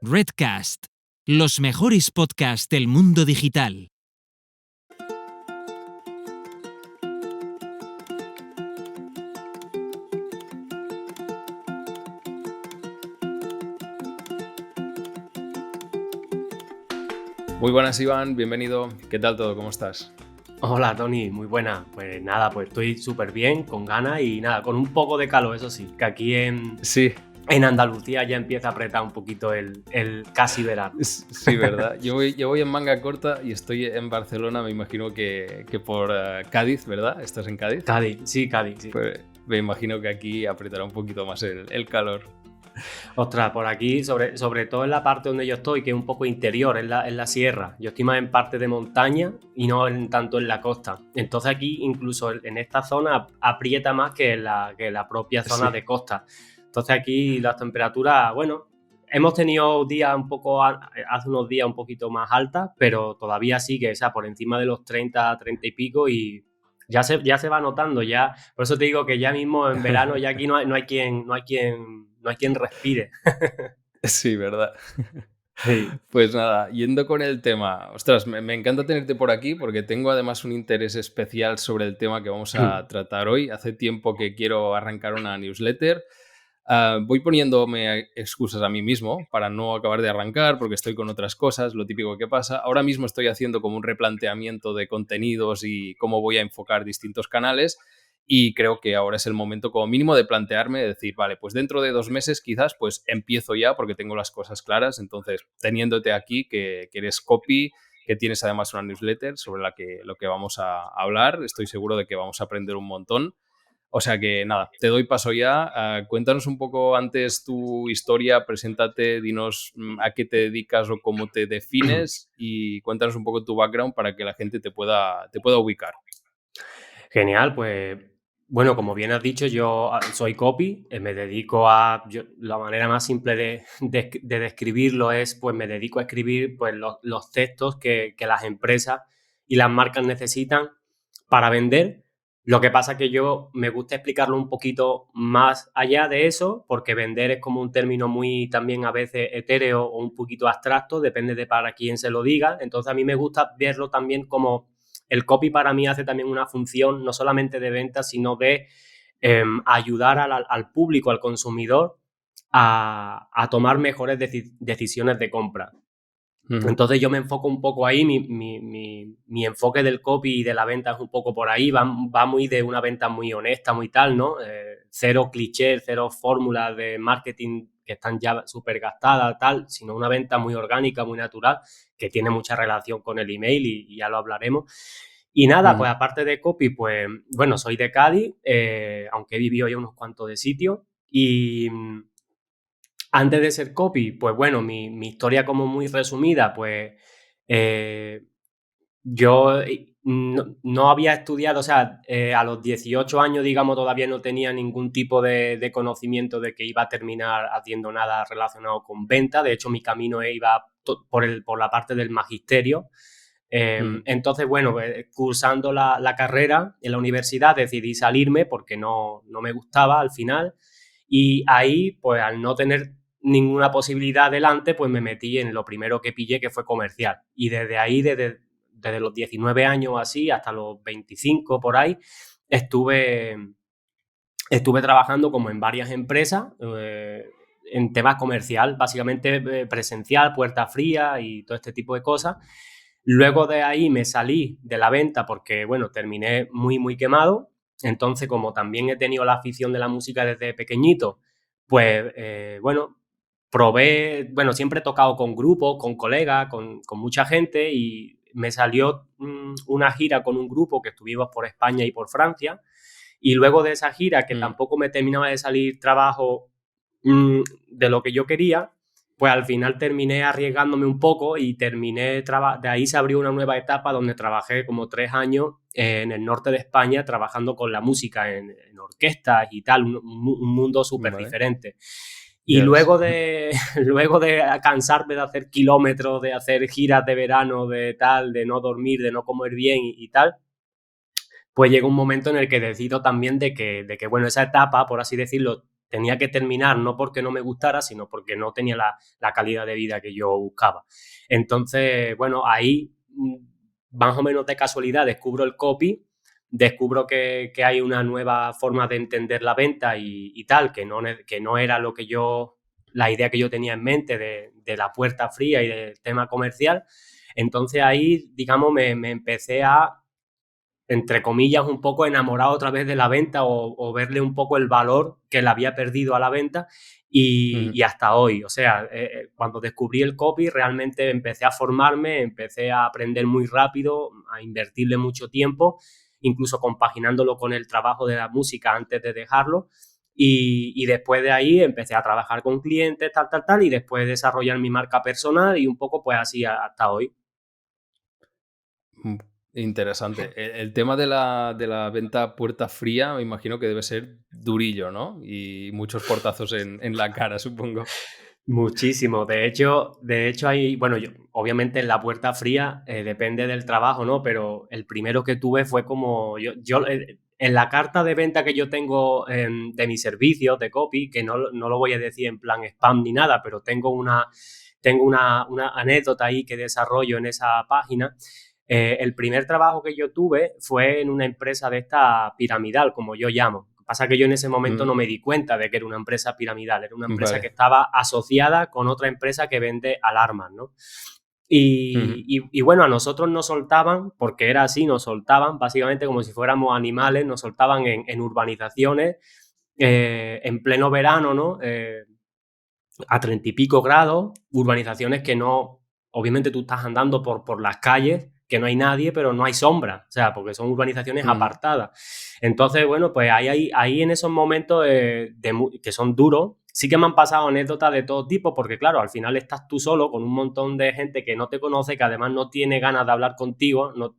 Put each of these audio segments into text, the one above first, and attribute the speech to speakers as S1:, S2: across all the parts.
S1: Redcast, los mejores podcasts del mundo digital.
S2: Muy buenas, Iván, bienvenido. ¿Qué tal todo? ¿Cómo estás?
S3: Hola, Tony, muy buena. Pues nada, pues estoy súper bien, con ganas y nada, con un poco de calor, eso sí, que aquí en Andalucía ya empieza a apretar un poquito el casi verano.
S2: Sí, ¿verdad? Yo voy en manga corta y estoy en Barcelona, me imagino que por Cádiz, ¿verdad? ¿Estás en Cádiz?
S3: Cádiz, sí.
S2: Pues me imagino que aquí apretará un poquito más el calor.
S3: Ostras, por aquí, sobre todo en la parte donde yo estoy, que es un poco interior, en la sierra. Yo estoy más en parte de montaña y no tanto en la costa. Entonces aquí, incluso en esta zona, aprieta más que en la propia zona de costa. Entonces aquí las temperaturas, bueno, hemos tenido días hace unos días un poquito más altas, pero todavía sigue, o sea, por encima de los 30 y pico y ya se va notando ya. Por eso te digo que ya mismo en verano ya aquí no hay quien respire.
S2: Sí, ¿verdad?
S3: Sí.
S2: Pues nada, yendo con el tema, ostras, me encanta tenerte por aquí porque tengo además un interés especial sobre el tema que vamos a tratar hoy. Hace tiempo que quiero arrancar una newsletter. Voy poniéndome excusas a mí mismo para no acabar de arrancar porque estoy con otras cosas, lo típico que pasa. Ahora mismo estoy haciendo como un replanteamiento de contenidos y cómo voy a enfocar distintos canales. Y creo que ahora es el momento como mínimo de plantearme, de decir, vale, pues dentro de 2 meses quizás pues empiezo ya porque tengo las cosas claras. Entonces, teniéndote aquí, que eres copy, que tienes además una newsletter sobre lo que vamos a hablar, estoy seguro de que vamos a aprender un montón. O sea que nada, te doy paso ya. Cuéntanos un poco antes tu historia, preséntate, dinos a qué te dedicas o cómo te defines y cuéntanos un poco tu background para que la gente te pueda ubicar.
S3: Genial, pues bueno, como bien has dicho, yo soy copy, me dedico la manera más simple de describirlo es, pues me dedico a escribir pues, los textos que las empresas y las marcas necesitan para vender. Lo que pasa es que yo me gusta explicarlo un poquito más allá de eso, porque vender es como un término muy también a veces etéreo o un poquito abstracto, depende de para quién se lo diga. Entonces a mí me gusta verlo también como el copy para mí hace también una función no solamente de venta, sino de ayudar al público, al consumidor, a tomar mejores decisiones de compra.
S2: Uh-huh.
S3: Entonces yo me enfoco un poco ahí, mi enfoque del copy y de la venta es un poco por ahí, va muy de una venta muy honesta, muy tal, ¿no? Cero clichés, cero fórmulas de marketing que están ya súper gastadas, tal, sino una venta muy orgánica, muy natural, que tiene mucha relación con el email y ya lo hablaremos. Y nada, pues aparte de copy, pues bueno, soy de Cádiz, aunque he vivido ya unos cuantos de sitios y antes de ser copy, pues bueno, mi historia como muy resumida, pues yo no había estudiado, o sea, a los 18 años, digamos, todavía no tenía ningún tipo de conocimiento de que iba a terminar haciendo nada relacionado con venta. De hecho, mi camino iba por la parte del magisterio. Entonces, bueno, cursando la carrera en la universidad decidí salirme porque no me gustaba al final. Y ahí, pues al no tener ninguna posibilidad adelante, pues me metí en lo primero que pillé, que fue comercial. Y desde ahí, desde los 19 años así hasta los 25 por ahí, estuve trabajando como en varias empresas en temas comercial, básicamente presencial, puerta fría y todo este tipo de cosas. Luego de ahí me salí de la venta porque, bueno, terminé muy, muy quemado. Entonces, como también he tenido la afición de la música desde pequeñito, pues, bueno, siempre he tocado con grupos, con colegas, con mucha gente y me salió una gira con un grupo que estuvimos por España y por Francia. Y luego de esa gira, que tampoco me terminaba de salir trabajo de lo que yo quería, pues al final terminé arriesgándome un poco y de ahí se abrió una nueva etapa donde trabajé como 3 años en el norte de España trabajando con la música en orquestas y tal, un mundo súper diferente. Y luego de cansarme de hacer kilómetros, de hacer giras de verano, de tal, de no dormir, de no comer bien y tal, pues llega un momento en el que decido también de que, bueno, esa etapa, por así decirlo, tenía que terminar, no porque no me gustara, sino porque no tenía la calidad de vida que yo buscaba. Entonces, bueno, ahí más o menos de casualidad descubro el copy, descubro que hay una nueva forma de entender la venta y tal, que no era lo que la idea que yo tenía en mente de la puerta fría y del tema comercial. Entonces ahí, digamos, me empecé a, entre comillas, un poco enamorado otra vez de la venta o verle un poco el valor que le había perdido a la venta y hasta hoy. O sea, cuando descubrí el copy realmente empecé a formarme, empecé a aprender muy rápido, a invertirle mucho tiempo, incluso compaginándolo con el trabajo de la música antes de dejarlo. Y después de ahí empecé a trabajar con clientes, tal, y después desarrollar mi marca personal y un poco pues así hasta hoy.
S2: Interesante. El tema de la venta puerta fría me imagino que debe ser durillo, ¿no? Y muchos portazos en la cara, supongo.
S3: Muchísimo. De hecho hay, bueno, obviamente en la puerta fría depende del trabajo, ¿no? Pero el primero que tuve fue como, en la carta de venta que yo tengo de mis servicios de copy, que no lo voy a decir en plan spam ni nada, pero tengo una anécdota ahí que desarrollo en esa página. El primer trabajo que yo tuve fue en una empresa de esta piramidal, como yo llamo. Lo que pasa es que yo en ese momento no me di cuenta de que era una empresa piramidal, era una empresa que estaba asociada con otra empresa que vende alarmas, ¿no? Y bueno, a nosotros nos soltaban, porque era así, nos soltaban básicamente como si fuéramos animales, nos soltaban en urbanizaciones en pleno verano, ¿no? A 30 y pico grados, urbanizaciones que no, obviamente tú estás andando por las calles, que no hay nadie, pero no hay sombra, o sea, porque son urbanizaciones apartadas. Entonces, bueno, pues ahí en esos momentos que son duros, sí que me han pasado anécdotas de todo tipo, porque claro, al final estás tú solo con un montón de gente que no te conoce, que además no tiene ganas de hablar contigo. No,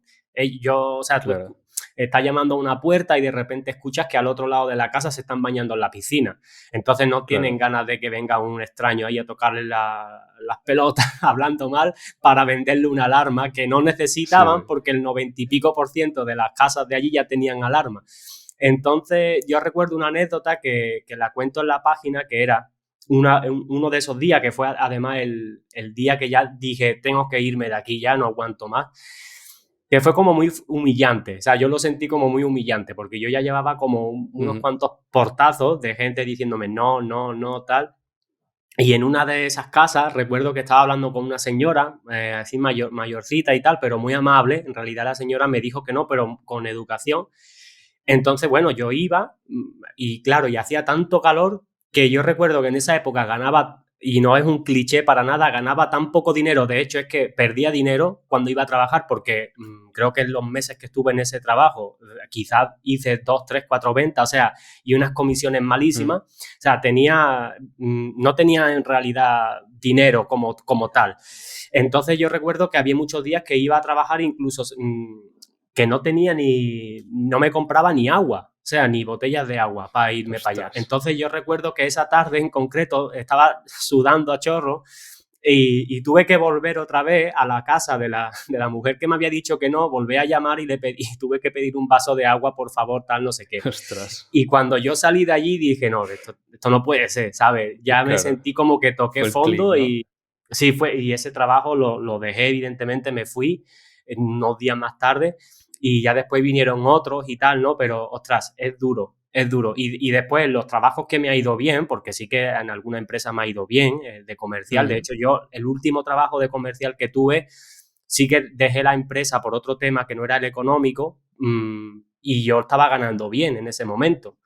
S3: o sea,
S2: Claro.
S3: estás llamando a una puerta y de repente escuchas que al otro lado de la casa se están bañando en la piscina. Entonces no tienen ganas de que venga un extraño ahí a tocarle las pelotas, hablando mal, para venderle una alarma que no necesitaban,
S2: Sí.
S3: porque el 90 y pico % de las casas de allí ya tenían alarma. Entonces yo recuerdo una anécdota que la cuento en la página, que era uno de esos días, que fue además el día que ya dije, tengo que irme de aquí, ya no aguanto más, que fue como muy humillante. O sea, yo lo sentí como muy humillante, porque yo ya llevaba como unos cuantos portazos de gente diciéndome no, no, no, tal. Y en una de esas casas recuerdo que estaba hablando con una señora, así mayorcita y tal, pero muy amable. En realidad la señora me dijo que no, pero con educación. Entonces, bueno, yo iba y claro, y hacía tanto calor que yo recuerdo que en esa época ganaba, y no es un cliché para nada, ganaba tan poco dinero. De hecho, es que perdía dinero cuando iba a trabajar, porque creo que en los meses que estuve en ese trabajo, quizás hice 2, 3, 4 ventas, o sea, y unas comisiones malísimas. O sea, no tenía en realidad dinero como tal. Entonces yo recuerdo que había muchos días que iba a trabajar incluso que no me compraba ni agua, o sea, ni botellas de agua para irme para allá. Entonces yo recuerdo que esa tarde en concreto estaba sudando a chorro y tuve que volver otra vez a la casa de la mujer que me había dicho que no, volví a llamar y tuve que pedir un vaso de agua, por favor, tal, no sé qué.
S2: Ostras.
S3: Y cuando yo salí de allí dije, no, esto no puede ser, ¿sabes? Ya me sentí como que toqué fondo clic, ¿no? Y sí, y ese trabajo lo dejé, evidentemente, me fui unos días más tarde y ya después vinieron otros y tal, ¿no? Pero, ostras, es duro, es duro. Y después los trabajos que me ha ido bien, porque sí que en alguna empresa me ha ido bien, de comercial. De hecho, yo el último trabajo de comercial que tuve, sí que dejé la empresa por otro tema que no era el económico, y yo estaba ganando bien en ese momento.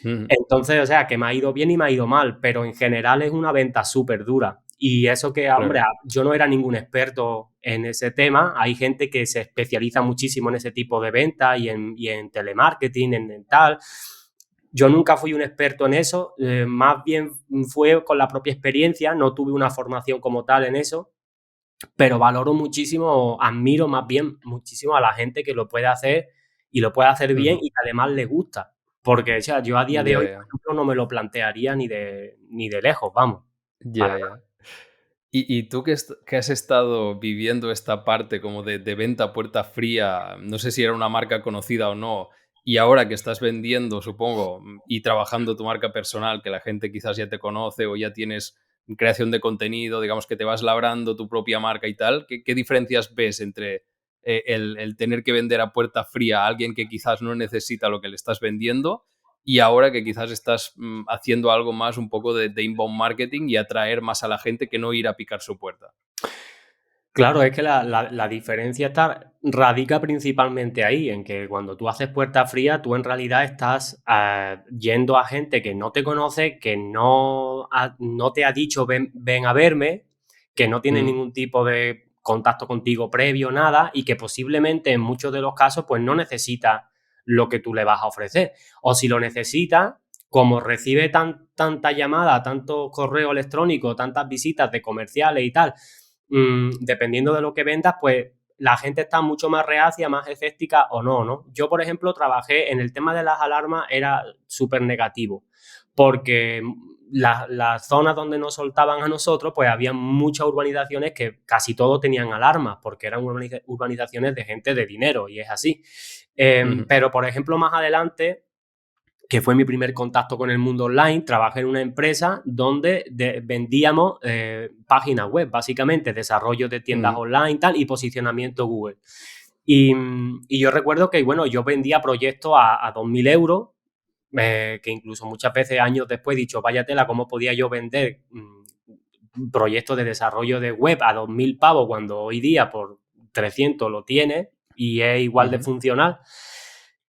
S3: Entonces, o sea, que me ha ido bien y me ha ido mal, pero en general es una venta súper dura. Y eso que, hombre, yo no era ningún experto en ese tema. Hay gente que se especializa muchísimo en ese tipo de venta y en telemarketing, en tal. Yo nunca fui un experto en eso, más bien fue con la propia experiencia, no tuve una formación como tal en eso, pero valoro muchísimo, admiro más bien muchísimo a la gente que lo puede hacer y lo puede hacer bien y que además le gusta. Porque, o sea, yo a día de hoy, por ejemplo, no me lo plantearía ni de lejos, vamos.
S2: Ya. Y tú que has estado viviendo esta parte como de venta a puerta fría, no sé si era una marca conocida o no, y ahora que estás vendiendo, supongo, y trabajando tu marca personal, que la gente quizás ya te conoce o ya tienes creación de contenido, digamos que te vas labrando tu propia marca y tal, ¿qué diferencias ves entre el tener que vender a puerta fría a alguien que quizás no necesita lo que le estás vendiendo y ahora que quizás estás haciendo algo más un poco de inbound marketing y atraer más a la gente que no ir a picar su puerta?
S3: Claro, es que la diferencia radica principalmente ahí, en que cuando tú haces puerta fría, tú en realidad estás yendo a gente que no te conoce, que no te ha dicho ven a verme, que no tiene
S2: Mm,
S3: ningún tipo de contacto contigo previo, nada, y que posiblemente en muchos de los casos pues no necesita lo que tú le vas a ofrecer. O si lo necesita, como recibe tanta llamada, tanto correo electrónico, tantas visitas de comerciales y tal, dependiendo de lo que vendas, pues la gente está mucho más reacia, más escéptica o no, ¿no? Yo, por ejemplo, trabajé en el tema de las alarmas, era súper negativo, porque las zonas donde nos soltaban a nosotros, pues había muchas urbanizaciones que casi todos tenían alarmas, porque eran urbanizaciones de gente de dinero, y es así.
S2: ujú,
S3: Pero, por ejemplo, más adelante, que fue mi primer contacto con el mundo online, trabajé en una empresa donde vendíamos páginas web, básicamente, desarrollo de tiendas
S2: ujú,
S3: online tal, y posicionamiento Google. Y yo recuerdo que, bueno, yo vendía proyectos a 2.000 euros, que incluso muchas veces, años después, he dicho, vaya tela, ¿cómo podía yo vender proyectos de desarrollo de web a 2.000 pavos cuando hoy día por 300 lo tienes y es igual de
S2: ujú,
S3: funcional?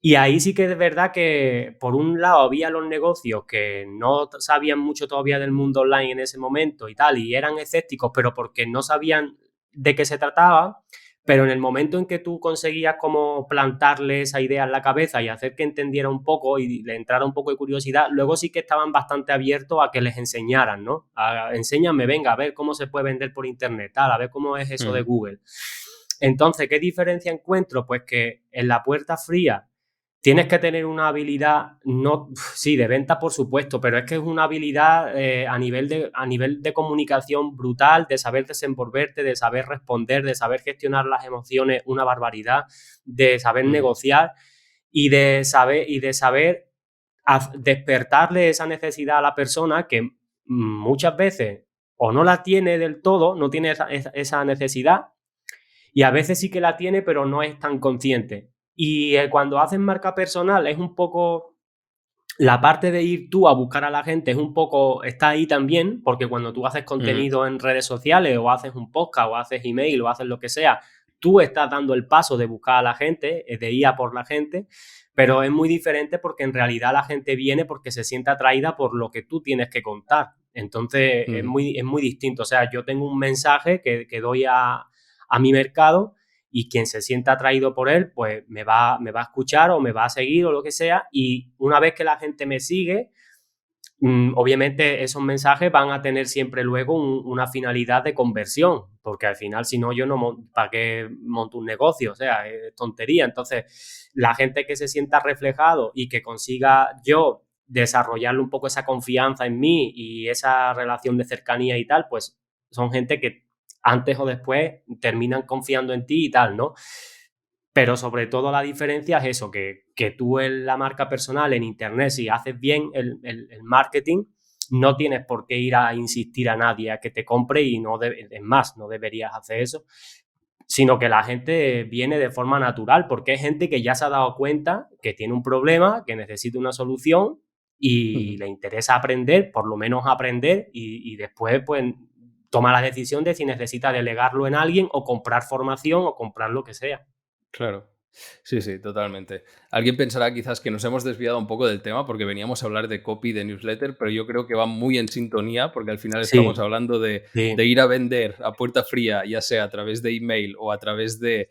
S3: Y ahí sí que es verdad que, por un lado, había los negocios que no sabían mucho todavía del mundo online en ese momento y tal, y eran escépticos, pero porque no sabían de qué se trataba. Pero en el momento en que tú conseguías como plantarle esa idea en la cabeza y hacer que entendiera un poco y le entrara un poco de curiosidad, luego sí que estaban bastante abiertos a que les enseñaran, ¿no? Enséñame, venga, a ver cómo se puede vender por internet, tal, a ver cómo es eso de
S2: ujú,
S3: Google. Entonces, ¿qué diferencia encuentro? Pues que en la puerta fría tienes que tener una habilidad, no, sí, de venta, por supuesto, pero es que es una habilidad a nivel de comunicación brutal, de saber desenvolverte, de saber responder, de saber gestionar las emociones, una barbaridad, de saber
S2: ujú,
S3: negociar y de saber despertarle esa necesidad a la persona que muchas veces o no la tiene del todo, no tiene esa necesidad, y a veces sí que la tiene, pero no es tan consciente. Y cuando haces marca personal es un poco la parte de ir tú a buscar a la gente, es un poco, está ahí también, porque cuando tú haces
S2: ujú,
S3: contenido en redes sociales o haces un podcast o haces email o haces lo que sea, tú estás dando el paso de buscar a la gente, de ir a por la gente, pero es muy diferente porque en realidad la gente viene porque se siente atraída por lo que tú tienes que contar. Entonces
S2: ujú.
S3: es muy distinto. O sea, yo tengo un mensaje que doy a mi mercado, y quien se sienta atraído por él, pues me va a escuchar o me va a seguir o lo que sea, y una vez que la gente me sigue, obviamente esos mensajes van a tener siempre luego una finalidad de conversión, porque al final, si no, yo no, ¿para qué monto un negocio? O sea, es tontería. Entonces, la gente que se sienta reflejado y que consiga yo desarrollarle un poco esa confianza en mí y esa relación de cercanía y tal, pues son gente que antes o después terminan confiando en ti y tal, ¿no? Pero sobre todo la diferencia es eso, que tú en la marca personal, en Internet, si haces bien el marketing, no tienes por qué ir a insistir a nadie a que te compre, y no es más, no deberías hacer eso, sino que la gente viene de forma natural, porque hay gente que ya se ha dado cuenta que tiene un problema, que necesita una solución y
S2: Ujú.
S3: le interesa aprender, por lo menos aprender, y después pues toma la decisión de si necesita delegarlo en alguien o comprar formación o comprar lo que sea.
S2: Claro. Sí, sí, totalmente. Alguien pensará quizás que nos hemos desviado un poco del tema porque veníamos a hablar de copy de newsletter, pero yo creo que va muy en sintonía porque al final estamos
S3: Sí,
S2: hablando de
S3: sí.
S2: ir a vender a puerta fría, ya sea a través de email o a través de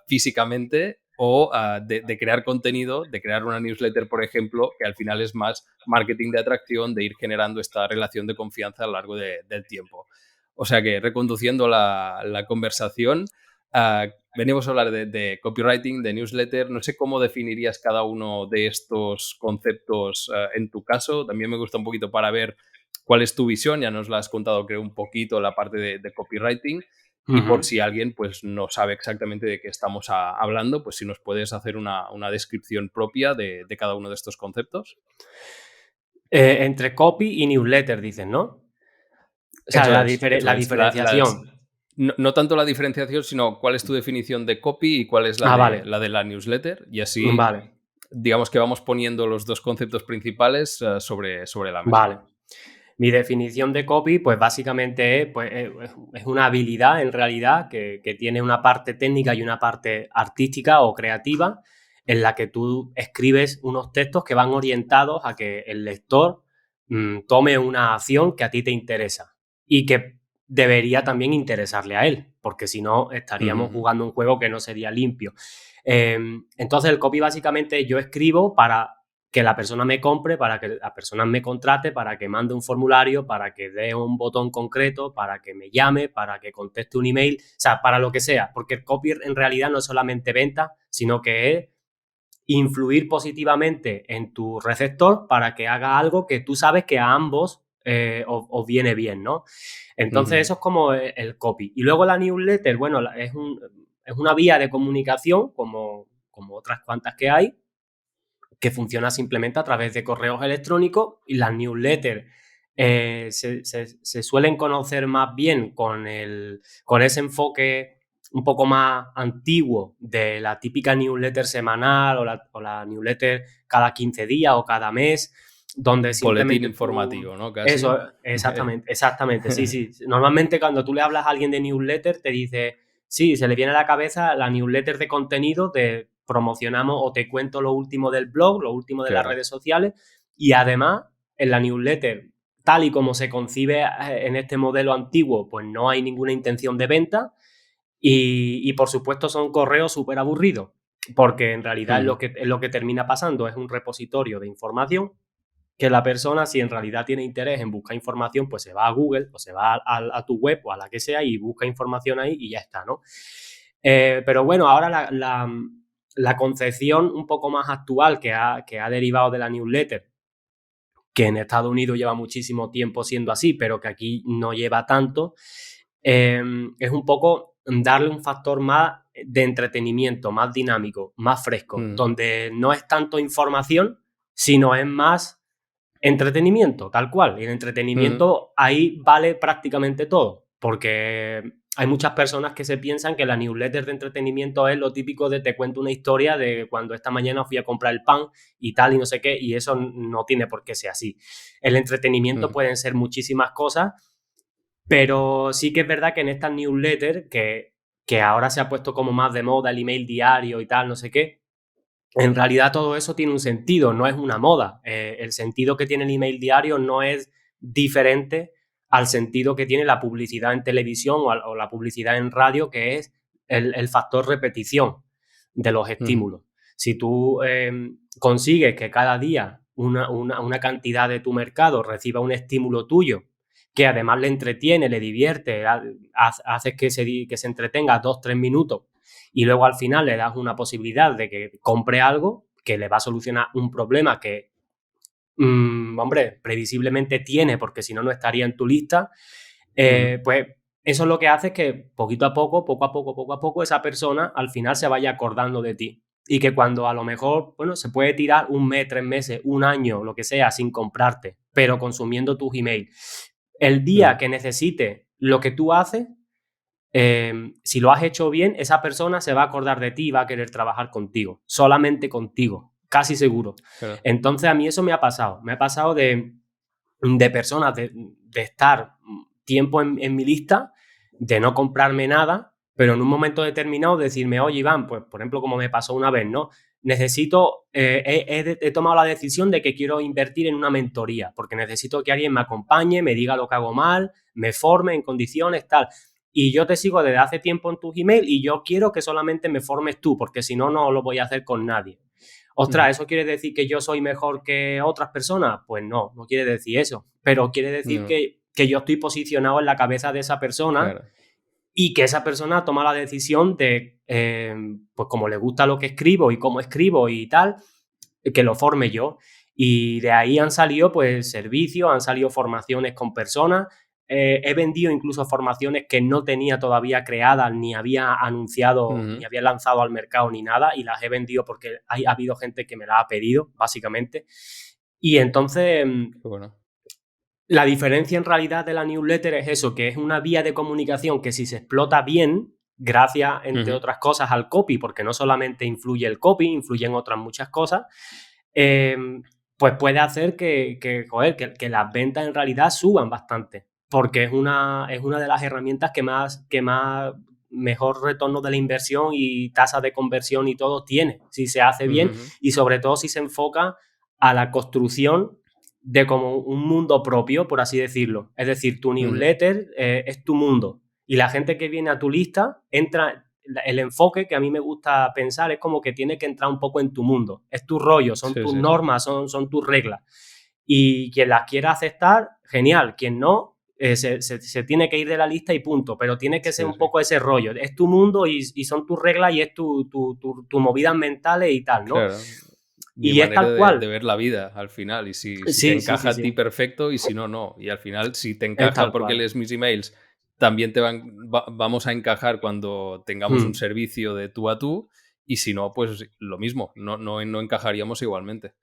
S2: físicamente o de crear contenido, de crear una newsletter, por ejemplo, que al final es más marketing de atracción, de ir generando esta relación de confianza a lo largo del tiempo. O sea que reconduciendo la conversación, venimos a hablar de copywriting, de newsletter. No sé cómo definirías cada uno de estos conceptos en tu caso. También me gusta un poquito para ver cuál es tu visión. Ya nos la has contado, creo, un poquito la parte de copywriting. Y por si alguien pues no sabe exactamente de qué estamos hablando, pues si nos puedes hacer una descripción propia de cada uno de estos conceptos.
S3: Entre copy y newsletter, dices, ¿no? O sea, la diferenciación.
S2: No tanto la diferenciación, sino cuál es tu definición de copy y cuál es
S3: Vale.
S2: la de la newsletter. Y así,
S3: Vale.
S2: digamos que vamos poniendo los dos conceptos principales sobre la mesa.
S3: Vale. Mi definición de copy, pues básicamente es una habilidad en realidad que tiene una parte técnica y una parte artística o creativa en la que tú escribes unos textos que van orientados a que el lector tome una acción que a ti te interesa y que debería también interesarle a él, porque si no estaríamos jugando un juego que no sería limpio. Entonces el copy básicamente yo escribo para que la persona me compre, para que la persona me contrate, para que mande un formulario, para que dé un botón concreto, para que me llame, para que conteste un email, o sea, para lo que sea, porque el copy en realidad no es solamente venta, sino que es influir positivamente en tu receptor para que haga algo que tú sabes que a ambos os viene bien, ¿no? Entonces eso es como el copy. Y luego la newsletter, bueno, es una vía de comunicación como otras cuantas que hay, que funciona simplemente a través de correos electrónicos, y las newsletters se suelen conocer más bien con ese enfoque un poco más antiguo de la típica newsletter semanal o la newsletter cada 15 días o cada mes, donde simplemente...
S2: Boletín informativo, ¿no? Casi.
S3: Eso, exactamente, sí. Normalmente cuando tú le hablas a alguien de newsletter te dice, sí, se le viene a la cabeza la newsletter de contenido de promocionamos o te cuento lo último del blog, lo último de las redes sociales, y además en la newsletter, tal y como se concibe en este modelo antiguo, pues no hay ninguna intención de venta y por supuesto son correos súper aburridos, porque en realidad es lo que termina pasando, es un repositorio de información que la persona, si en realidad tiene interés en buscar información, pues se va a Google o se va a tu web o a la que sea y busca información ahí y ya está, ¿no? Pero bueno, ahora la concepción un poco más actual que ha derivado de la newsletter, que en Estados Unidos lleva muchísimo tiempo siendo así, pero que aquí no lleva tanto, es un poco darle un factor más de entretenimiento, más dinámico, más fresco, donde no es tanto información, sino es más entretenimiento, tal cual. Y el entretenimiento ahí vale prácticamente todo, porque hay muchas personas que se piensan que la newsletter de entretenimiento es lo típico de te cuento una historia de cuando esta mañana fui a comprar el pan y tal y no sé qué, y eso no tiene por qué ser así. El entretenimiento pueden ser muchísimas cosas, pero sí que es verdad que en estas newsletters, que ahora se ha puesto como más de moda el email diario y tal, no sé qué, en realidad todo eso tiene un sentido, no es una moda. El sentido que tiene el email diario no es diferente al sentido que tiene la publicidad en televisión o la publicidad en radio, que es el factor repetición de los estímulos. Si tú consigues que cada día una cantidad de tu mercado reciba un estímulo tuyo, que además le entretiene, le divierte, haces que se entretenga 2-3 minutos, y luego al final le das una posibilidad de que compre algo que le va a solucionar un problema que, hombre, previsiblemente tiene, porque si no, no estaría en tu lista, pues eso es lo que hace que poco a poco, esa persona al final se vaya acordando de ti. Y que cuando a lo mejor, bueno, se puede tirar 1 mes, 3 meses, 1 año, lo que sea, sin comprarte, pero consumiendo tus emails. El día que necesite lo que tú haces, si lo has hecho bien, esa persona se va a acordar de ti y va a querer trabajar contigo, solamente contigo, casi seguro. Claro. Entonces a mí eso me ha pasado de personas de estar tiempo en mi lista, de no comprarme nada, pero en un momento determinado decirme, oye Iván, pues por ejemplo como me pasó una vez, ¿no? Necesito, he tomado la decisión de que quiero invertir en una mentoría, porque necesito que alguien me acompañe, me diga lo que hago mal, me forme en condiciones, tal. Y yo te sigo desde hace tiempo en tus emails y yo quiero que solamente me formes tú, porque si no, no lo voy a hacer con nadie. Ostras, ¿eso quiere decir que yo soy mejor que otras personas? Pues no quiere decir eso. Pero quiere decir que yo estoy posicionado en la cabeza de esa persona, claro, y que esa persona toma la decisión de, pues como le gusta lo que escribo y cómo escribo y tal, que lo forme yo. Y de ahí han salido pues servicios, han salido formaciones con personas. he vendido incluso formaciones que no tenía todavía creadas, ni había anunciado, ni había lanzado al mercado, ni nada, y las he vendido porque ha habido gente que me las ha pedido, básicamente. Y entonces,
S2: bueno,
S3: la diferencia en realidad de la newsletter es eso, que es una vía de comunicación que si se explota bien, gracias, entre otras cosas, al copy, porque no solamente influye el copy, influyen otras muchas cosas, pues puede hacer que las ventas en realidad suban bastante, porque es una de las herramientas que más mejor retorno de la inversión y tasa de conversión y todo tiene, si se hace bien y sobre todo si se enfoca a la construcción de como un mundo propio, por así decirlo. Es decir, tu newsletter es tu mundo y la gente que viene a tu lista entra. El enfoque que a mí me gusta pensar es como que tiene que entrar un poco en tu mundo. Es tu rollo, son tus normas, son tus reglas. Y quien las quiera aceptar, genial. Quien no, se tiene que ir de la lista y punto. Pero tiene que ser un poco ese rollo. Es tu mundo y son tus reglas y es tu movidas mentales y tal, ¿no?
S2: Claro.
S3: Y es tal cual.
S2: De ver la vida al final. Y si te encaja a ti, perfecto. Y si no, no. Y al final, si te encaja porque lees mis emails, también vamos a encajar cuando tengamos un servicio de tú a tú. Y si no, pues lo mismo. No encajaríamos igualmente.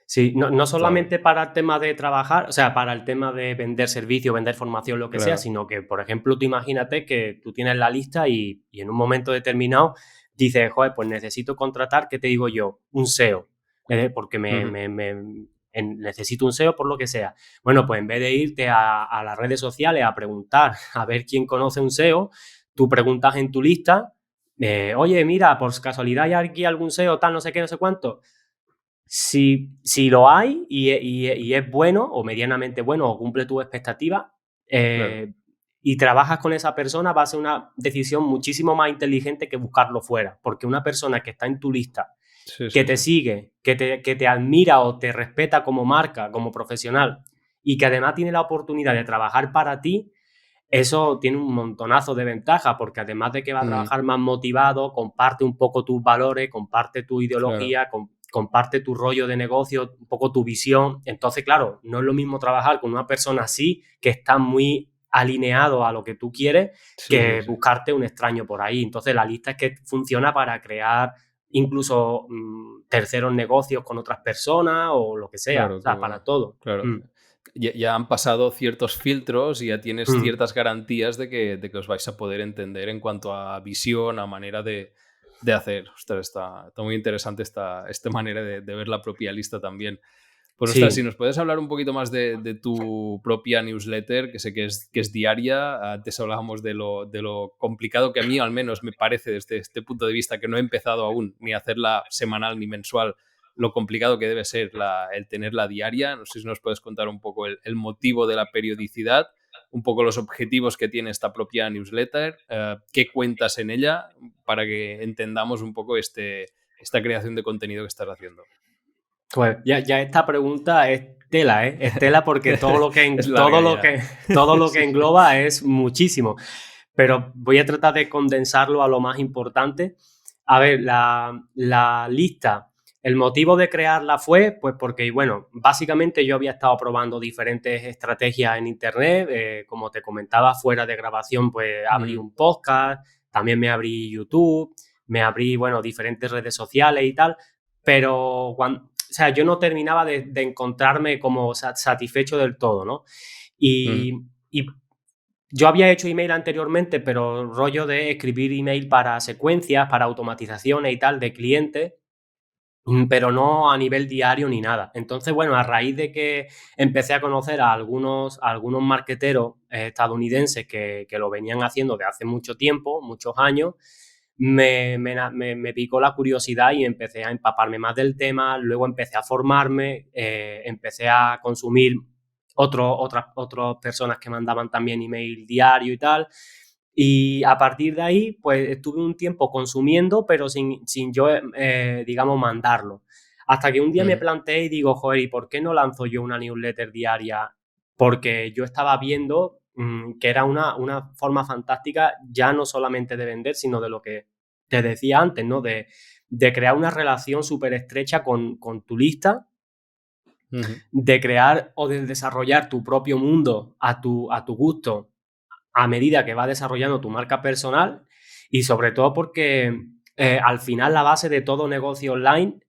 S3: Sí, no solamente para el tema de trabajar, o sea, para el tema de vender servicio, vender formación, lo que sea, sino que, por ejemplo, tú imagínate que tú tienes la lista y en un momento determinado dices, joder, pues necesito contratar, ¿qué te digo yo? Un SEO, porque necesito un SEO por lo que sea. Bueno, pues en vez de irte a las redes sociales a preguntar, a ver quién conoce un SEO, tú preguntas en tu lista, oye, mira, por casualidad hay aquí algún SEO, tal, no sé qué, no sé cuánto. Si lo hay y es bueno o medianamente bueno o cumple tus expectativas y trabajas con esa persona, va a ser una decisión muchísimo más inteligente que buscarlo fuera. Porque una persona que está en tu lista, que te sigue, que te admira o te respeta como marca, como profesional y que además tiene la oportunidad de trabajar para ti, eso tiene un montonazo de ventajas porque además de que va a trabajar más motivado, comparte un poco tus valores, comparte tu ideología, comparte tu rollo de negocio, un poco tu visión. Entonces, claro, no es lo mismo trabajar con una persona así que está muy alineado a lo que tú quieres que buscarte un extraño por ahí. Entonces, la lista es que funciona para crear incluso terceros negocios con otras personas o lo que sea, o sea, para todo.
S2: Claro. Ya han pasado ciertos filtros y ya tienes ciertas garantías de que os vais a poder entender en cuanto a visión, a manera de hacer. Ostras, está muy interesante esta manera de ver la propia lista también. Pues ostras, si nos puedes hablar un poquito más de tu propia newsletter, que sé que es diaria. Antes hablábamos de lo complicado que a mí al menos me parece desde este punto de vista, que no he empezado aún ni a hacerla semanal ni mensual, lo complicado que debe ser el tenerla diaria. No sé si nos puedes contar un poco el motivo de la periodicidad, un poco los objetivos que tiene esta propia newsletter, qué cuentas en ella, para que entendamos un poco esta creación de contenido que estás haciendo.
S3: Pues ya esta pregunta es tela, ¿eh? Es tela porque todo lo que engloba es muchísimo. Pero voy a tratar de condensarlo a lo más importante. A ver, la lista, el motivo de crearla fue, pues porque, bueno, básicamente yo había estado probando diferentes estrategias en internet. Como te comentaba, fuera de grabación, pues abrí un podcast, también me abrí YouTube, me abrí, bueno, diferentes redes sociales y tal. Pero o sea, yo no terminaba de encontrarme como satisfecho del todo, ¿no? Y yo había hecho email anteriormente, pero rollo de escribir email para secuencias, para automatizaciones y tal de clientes, pero no a nivel diario ni nada. Entonces, bueno, a raíz de que empecé a conocer a algunos marketeros estadounidenses que lo venían haciendo de hace mucho tiempo, muchos años, me picó la curiosidad y empecé a empaparme más del tema. Luego empecé a formarme, empecé a consumir otras personas que mandaban también email diario y tal. Y a partir de ahí, pues estuve un tiempo consumiendo, pero sin yo, digamos, mandarlo. Hasta que un día me planteé y digo, joder, ¿y por qué no lanzo yo una newsletter diaria? Porque yo estaba viendo que era una forma fantástica ya no solamente de vender, sino de lo que te decía antes, ¿no? De crear una relación súper estrecha con tu lista de crear o de desarrollar tu propio mundo a tu gusto a medida que vas desarrollando tu marca personal y sobre todo porque al final la base de todo negocio online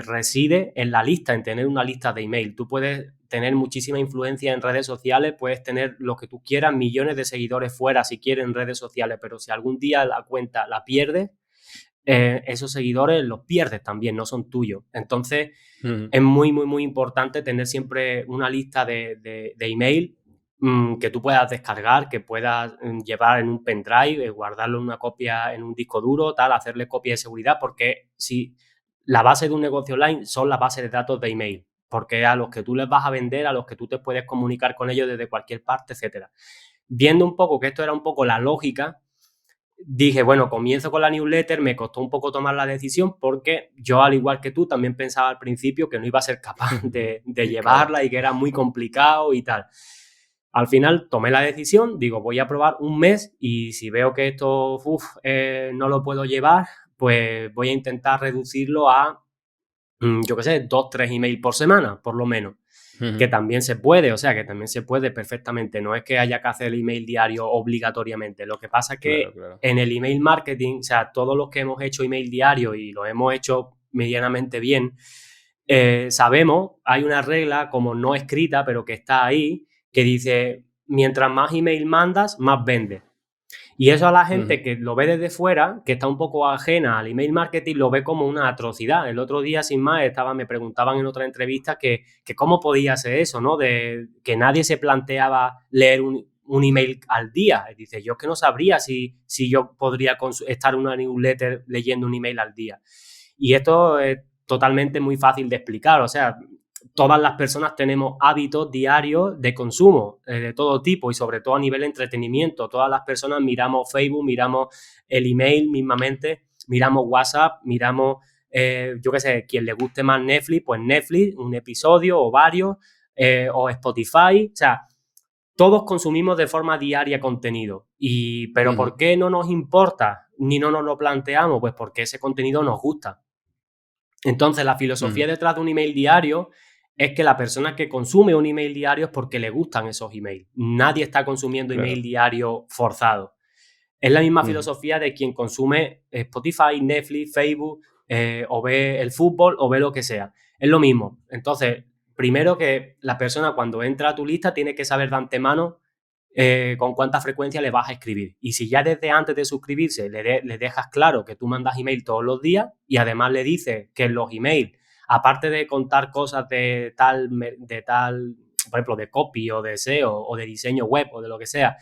S3: reside en la lista, en tener una lista de email. Tú puedes tener muchísima influencia en redes sociales, puedes tener lo que tú quieras, millones de seguidores fuera si quieres en redes sociales, pero si algún día la cuenta la pierdes, esos seguidores los pierdes también, no son tuyos. Entonces, es muy, muy, muy importante tener siempre una lista de email que tú puedas descargar, que puedas llevar en un pendrive, guardarlo en una copia en un disco duro, tal, hacerle copia de seguridad, porque si la base de un negocio online son las bases de datos de email, porque a los que tú les vas a vender, a los que tú te puedes comunicar con ellos desde cualquier parte, etcétera. Viendo un poco que esto era un poco la lógica, dije, bueno, comienzo con la newsletter, me costó un poco tomar la decisión porque yo, al igual que tú, también pensaba al principio que no iba a ser capaz de llevarla y que era muy complicado y tal. Al final tomé la decisión, digo, voy a probar un mes y si veo que esto no lo puedo llevar, pues voy a intentar reducirlo a, yo qué sé, 2, 3 emails por semana, por lo menos. Que también se puede, o sea, que también se puede perfectamente. No es que haya que hacer el email diario obligatoriamente. Lo que pasa es que en el email marketing, o sea, todos los que hemos hecho email diario y lo hemos hecho medianamente bien, sabemos, hay una regla como no escrita, pero que está ahí, que dice, mientras más email mandas, más vendes. Y eso a la gente que lo ve desde fuera, que está un poco ajena al email marketing, lo ve como una atrocidad. El otro día, sin más, me preguntaban en otra entrevista que cómo podía ser eso, ¿no? De que nadie se planteaba leer un email al día. Y dice, yo es que no sabría si yo podría estar en una newsletter leyendo un email al día. Y esto es totalmente muy fácil de explicar. O sea, todas las personas tenemos hábitos diarios de consumo de todo tipo y sobre todo a nivel de entretenimiento. Todas las personas miramos Facebook, miramos el email mismamente, miramos WhatsApp, miramos, yo qué sé, quien le guste más Netflix, pues Netflix, un episodio o varios, o Spotify. O sea, todos consumimos de forma diaria contenido. Pero ¿por qué no nos importa ni no nos lo planteamos? Pues porque ese contenido nos gusta. Entonces, la filosofía detrás de un email diario es que la persona que consume un email diario es porque le gustan esos emails. Nadie está consumiendo email diario forzado. Es la misma filosofía de quien consume Spotify, Netflix, Facebook, o ve el fútbol o ve lo que sea. Es lo mismo. Entonces, primero que la persona cuando entra a tu lista tiene que saber de antemano con cuánta frecuencia le vas a escribir. Y si ya desde antes de suscribirse le dejas claro que tú mandas email todos los días y además le dices que en los emails, aparte de contar cosas de tal, por ejemplo, de copy o de SEO o de diseño web o de lo que sea,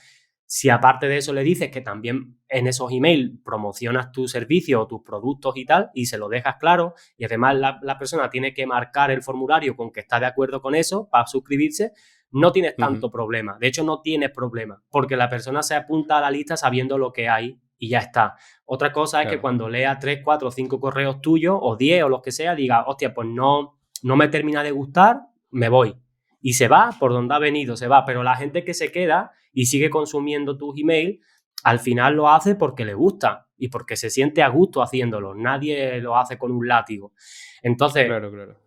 S3: si aparte de eso le dices que también en esos emails promocionas tu servicio o tus productos y tal, y se lo dejas claro, y además la persona tiene que marcar el formulario con que está de acuerdo con eso para suscribirse, no tienes tanto problema. De hecho, no tienes problema, porque la persona se apunta a la lista sabiendo lo que hay y ya está. Otra cosa es que cuando lea 3, 4 o 5 correos tuyos, o 10 o los que sea, diga, hostia, pues no me termina de gustar, me voy. Y se va por donde ha venido, se va. Pero la gente que se queda y sigue consumiendo tus emails, al final lo hace porque le gusta y porque se siente a gusto haciéndolo. Nadie lo hace con un látigo. Entonces,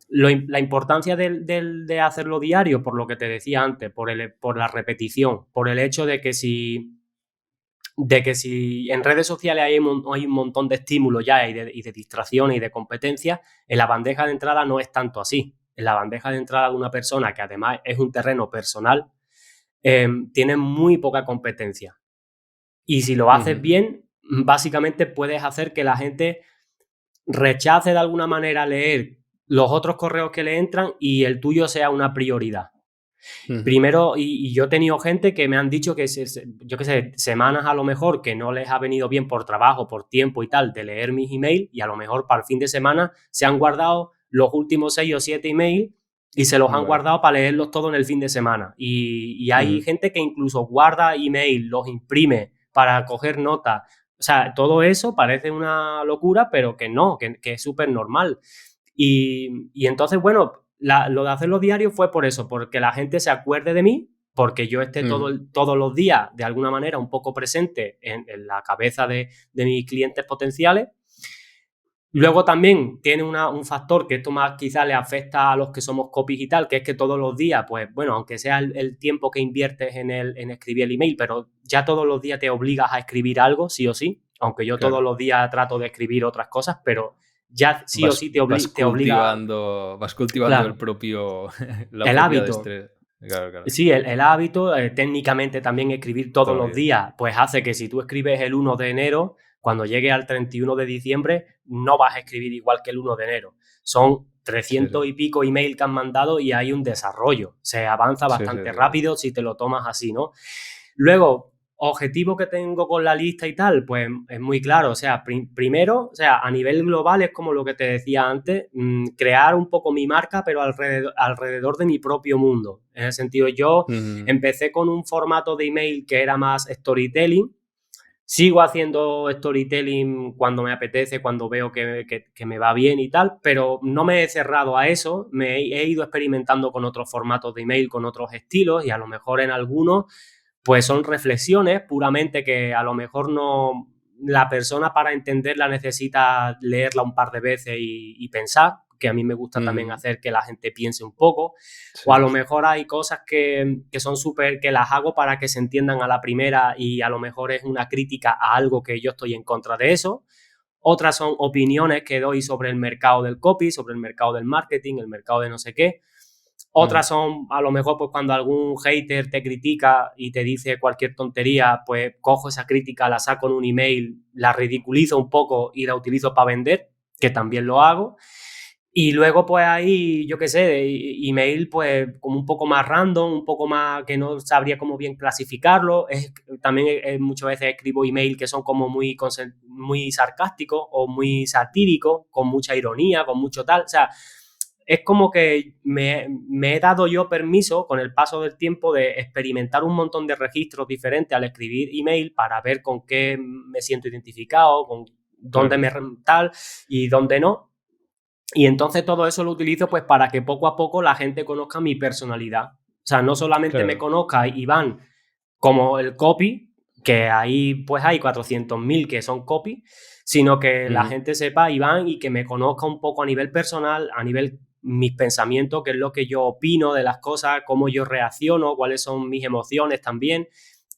S3: la importancia de hacerlo diario, por lo que te decía antes, por la repetición, por el hecho de que si en redes sociales hay un montón de estímulos ya y de distracciones y de competencia, en la bandeja de entrada no es tanto así. En la bandeja de entrada de una persona que además es un terreno personal, tiene muy poca competencia. Y si lo haces bien, básicamente puedes hacer que la gente rechace de alguna manera leer los otros correos que le entran y el tuyo sea una prioridad. Primero, y yo he tenido gente que me han dicho que, yo qué sé, semanas a lo mejor que no les ha venido bien por trabajo, por tiempo y tal, de leer mis emails, y a lo mejor para el fin de semana se han guardado los últimos 6 o 7 emails y se los han guardado para leerlos todos en el fin de semana. Y hay gente que incluso guarda emails, los imprime para coger notas. O sea, todo eso parece una locura, pero que no, que es súper normal. Y entonces, bueno, lo de hacerlo diario fue por eso, porque la gente se acuerde de mí, porque yo esté todos los días, de alguna manera, un poco presente en la cabeza de mis clientes potenciales. Luego también tiene un factor que esto más quizás le afecta a los que somos copies y tal, que es que todos los días, pues bueno, aunque sea el tiempo que inviertes en escribir el email, pero ya todos los días te obligas a escribir algo, sí o sí, aunque yo todos los días trato de escribir otras cosas, pero ya sí o sí te obliga.
S2: Vas cultivando
S3: Claro,
S2: el propio, la
S3: el
S2: propia
S3: hábito.
S2: destreza. Claro.
S3: Sí, el hábito, técnicamente también escribir todos
S2: Todo
S3: los
S2: bien.
S3: días, pues hace que si tú escribes el 1 de enero, cuando llegue al 31 de diciembre, no vas a escribir igual que el 1 de enero. Son 300 y pico email que han mandado y hay un desarrollo. Se avanza
S2: Sí.
S3: bastante rápido si te lo tomas así, ¿no? Luego, objetivo que tengo con la lista y tal, pues es muy claro. O sea, primero, o sea, a nivel global es como lo que te decía antes, crear un poco mi marca, pero alrededor de mi propio mundo. En el sentido, yo empecé con un formato de email que era más storytelling. Sigo haciendo storytelling cuando me apetece, cuando veo que me va bien y tal, pero no me he cerrado a eso. Me he ido experimentando con otros formatos de email, con otros estilos, y a lo mejor en algunos pues son reflexiones puramente que a lo mejor no la persona para entenderla necesita leerla un par de veces y pensar, que a mí me gusta también hacer que la gente piense un poco,
S2: Sí.
S3: o a lo mejor hay cosas que son súper, que las hago para que se entiendan a la primera y a lo mejor es una crítica a algo que yo estoy en contra de eso. Otras son opiniones que doy sobre el mercado del copy, sobre el mercado del marketing, el mercado de no sé qué. Otras son, a lo mejor, pues cuando algún hater te critica y te dice cualquier tontería, pues cojo esa crítica, la saco en un email, la ridiculizo un poco y la utilizo para vender, que también lo hago. Y luego, pues ahí, yo qué sé, email, pues como un poco más random, un poco más que no sabría cómo bien clasificarlo. También muchas veces escribo email que son como muy sarcásticos o muy satíricos, con mucha ironía, con mucho tal. O sea, es como que me he dado yo permiso con el paso del tiempo de experimentar un montón de registros diferentes al escribir email para ver con qué me siento identificado, con dónde me tal y dónde no. Y entonces todo eso lo utilizo pues para que poco a poco la gente conozca mi personalidad. O sea, no solamente me conozca Iván como el copy, que ahí pues hay 400.000 que son copy, sino que la gente sepa Iván y que me conozca un poco a nivel personal, a nivel mis pensamientos, qué es lo que yo opino de las cosas, cómo yo reacciono, cuáles son mis emociones también.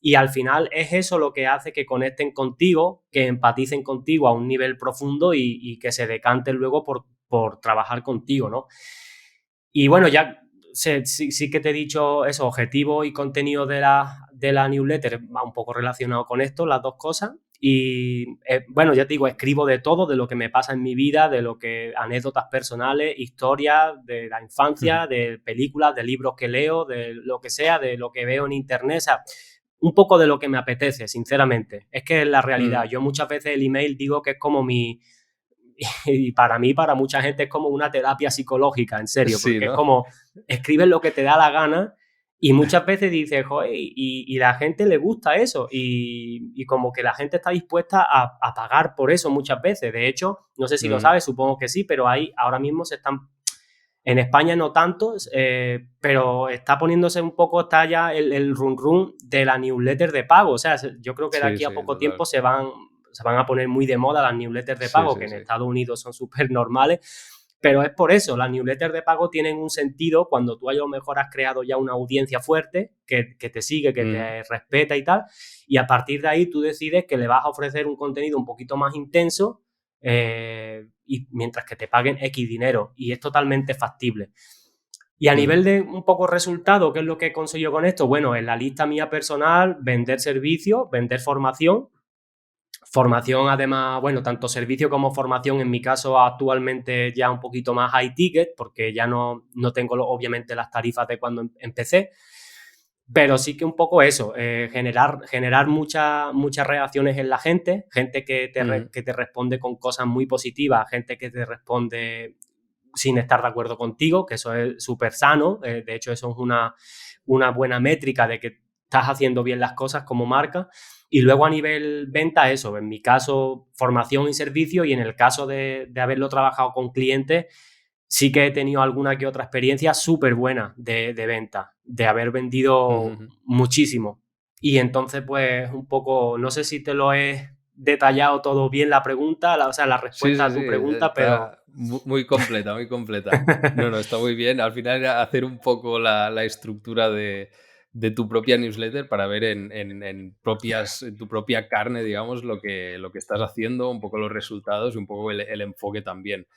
S3: Y al final es eso lo que hace que conecten contigo, que empaticen contigo a un nivel profundo y que se decanten luego por trabajar contigo, ¿no? Y bueno, ya sí que te he dicho eso, objetivo y contenido de la newsletter, va un poco relacionado con esto, las dos cosas. Y bueno, ya te digo, escribo de todo, de lo que me pasa en mi vida, de lo que anécdotas personales, historias de la infancia, de películas, de libros que leo, de lo que sea, de lo que veo en internet, o sea, un poco de lo que me apetece, sinceramente. Es que es la realidad. Yo muchas veces el email digo que es como y para mí, para mucha gente, es como una terapia psicológica, en serio,
S2: Sí,
S3: porque es
S2: ¿no?
S3: como escribes lo que te da la gana y muchas veces dices, joder, y la gente le gusta eso y como que la gente está dispuesta a pagar por eso muchas veces. De hecho, no sé si lo sabes, supongo que sí, pero ahora mismo se están... En España no tanto, pero está poniéndose un poco, está ya el run de la newsletter de pago. O sea, yo creo que de aquí a poco tiempo se van a poner muy de moda las newsletters de pago, que en Estados Unidos son súper normales, pero es por eso, las newsletters de pago tienen un sentido cuando tú a lo mejor has creado ya una audiencia fuerte que te sigue, que te respeta y tal, y a partir de ahí tú decides que le vas a ofrecer un contenido un poquito más intenso y mientras que te paguen X dinero, y es totalmente factible. Y a nivel de un poco resultado, ¿qué es lo que he conseguido con esto? Bueno, en la lista mía personal, vender servicios, vender formación. Formación, además, bueno, tanto servicio como formación, en mi caso actualmente ya un poquito más high ticket, porque ya no tengo obviamente las tarifas de cuando empecé, pero sí que un poco eso, generar muchas reacciones en la gente que te responde con cosas muy positivas, gente que te responde sin estar de acuerdo contigo, que eso es súper sano, de hecho eso es una buena métrica de que estás haciendo bien las cosas como marca. Y luego a nivel venta, eso, en mi caso, formación y servicio, y en el caso de haberlo trabajado con clientes, sí que he tenido alguna que otra experiencia súper buena de venta, de haber vendido muchísimo. Y entonces, pues, un poco, no sé si te lo he detallado todo bien la pregunta, o sea, la
S2: Sí,
S3: respuesta
S2: sí,
S3: a
S2: sí,
S3: tu pregunta, pero...
S2: está muy completa, muy completa. No, está muy bien. Al final era hacer un poco la estructura de tu propia newsletter para ver en tu propia carne, digamos, lo que estás haciendo, un poco los resultados y un poco el enfoque también.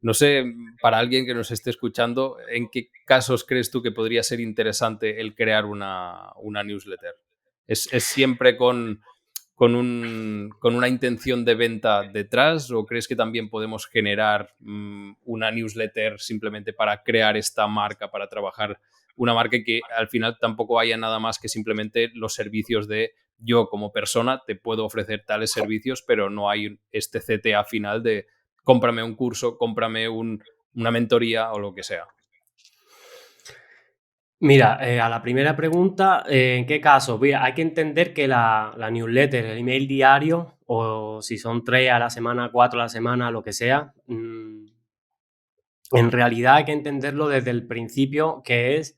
S2: No sé, para alguien que nos esté escuchando, ¿en qué casos crees tú que podría ser interesante el crear una newsletter? ¿Es siempre con una intención de venta detrás o crees que también podemos generar una newsletter simplemente para crear esta marca, para trabajar una marca y que al final tampoco haya nada más que simplemente los servicios de yo como persona te puedo ofrecer tales servicios, pero no hay este CTA final de cómprame un curso, cómprame una mentoría o lo que sea?
S3: Mira, a la primera pregunta, ¿en qué caso? Mira, hay que entender que la newsletter, el email diario, o si son 3 a la semana, 4 a la semana, lo que sea, en realidad hay que entenderlo desde el principio, que es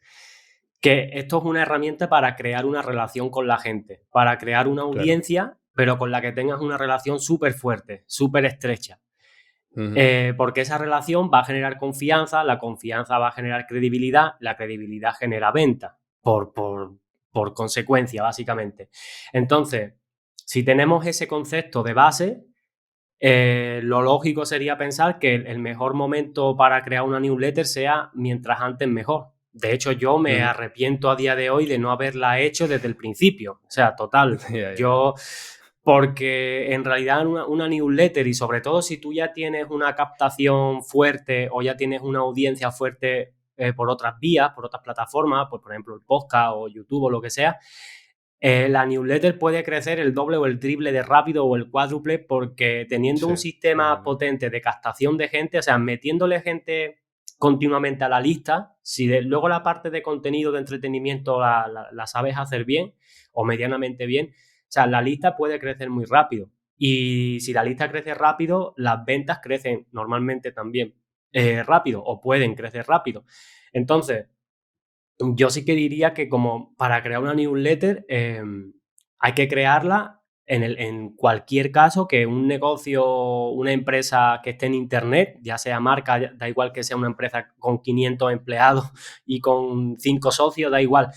S3: que esto es una herramienta para crear una relación con la gente, para crear una
S2: Claro.
S3: audiencia, pero con la que tengas una relación súper fuerte, súper estrecha.
S2: Ujú.
S3: Porque esa relación va a generar confianza, la confianza va a generar credibilidad, la credibilidad genera venta, por consecuencia, básicamente. Entonces, si tenemos ese concepto de base, lo lógico sería pensar que el mejor momento para crear una newsletter sea mientras antes mejor. De hecho, yo me
S2: Ujú.
S3: arrepiento a día de hoy de no haberla hecho desde el principio. O sea, total.
S2: Ya, ya.
S3: Yo, porque en realidad una newsletter y sobre todo si tú ya tienes una captación fuerte o ya tienes una audiencia fuerte por otras vías, por otras plataformas, pues por ejemplo el podcast o YouTube o lo que sea, la newsletter puede crecer el doble o el triple de rápido o el cuádruple porque teniendo
S2: Sí,
S3: un sistema
S2: totalmente.
S3: potente de captación de gente, o sea, metiéndole gente continuamente a la lista, si luego la parte de contenido de entretenimiento la sabes hacer bien o medianamente bien, o sea, la lista puede crecer muy rápido. Y si la lista crece rápido, las ventas crecen normalmente también rápido o pueden crecer rápido. Entonces, yo sí que diría que como para crear una newsletter hay que crearla en cualquier caso que un negocio, una empresa que esté en internet, ya sea marca, da igual que sea una empresa con 500 empleados y con 5 socios, da igual.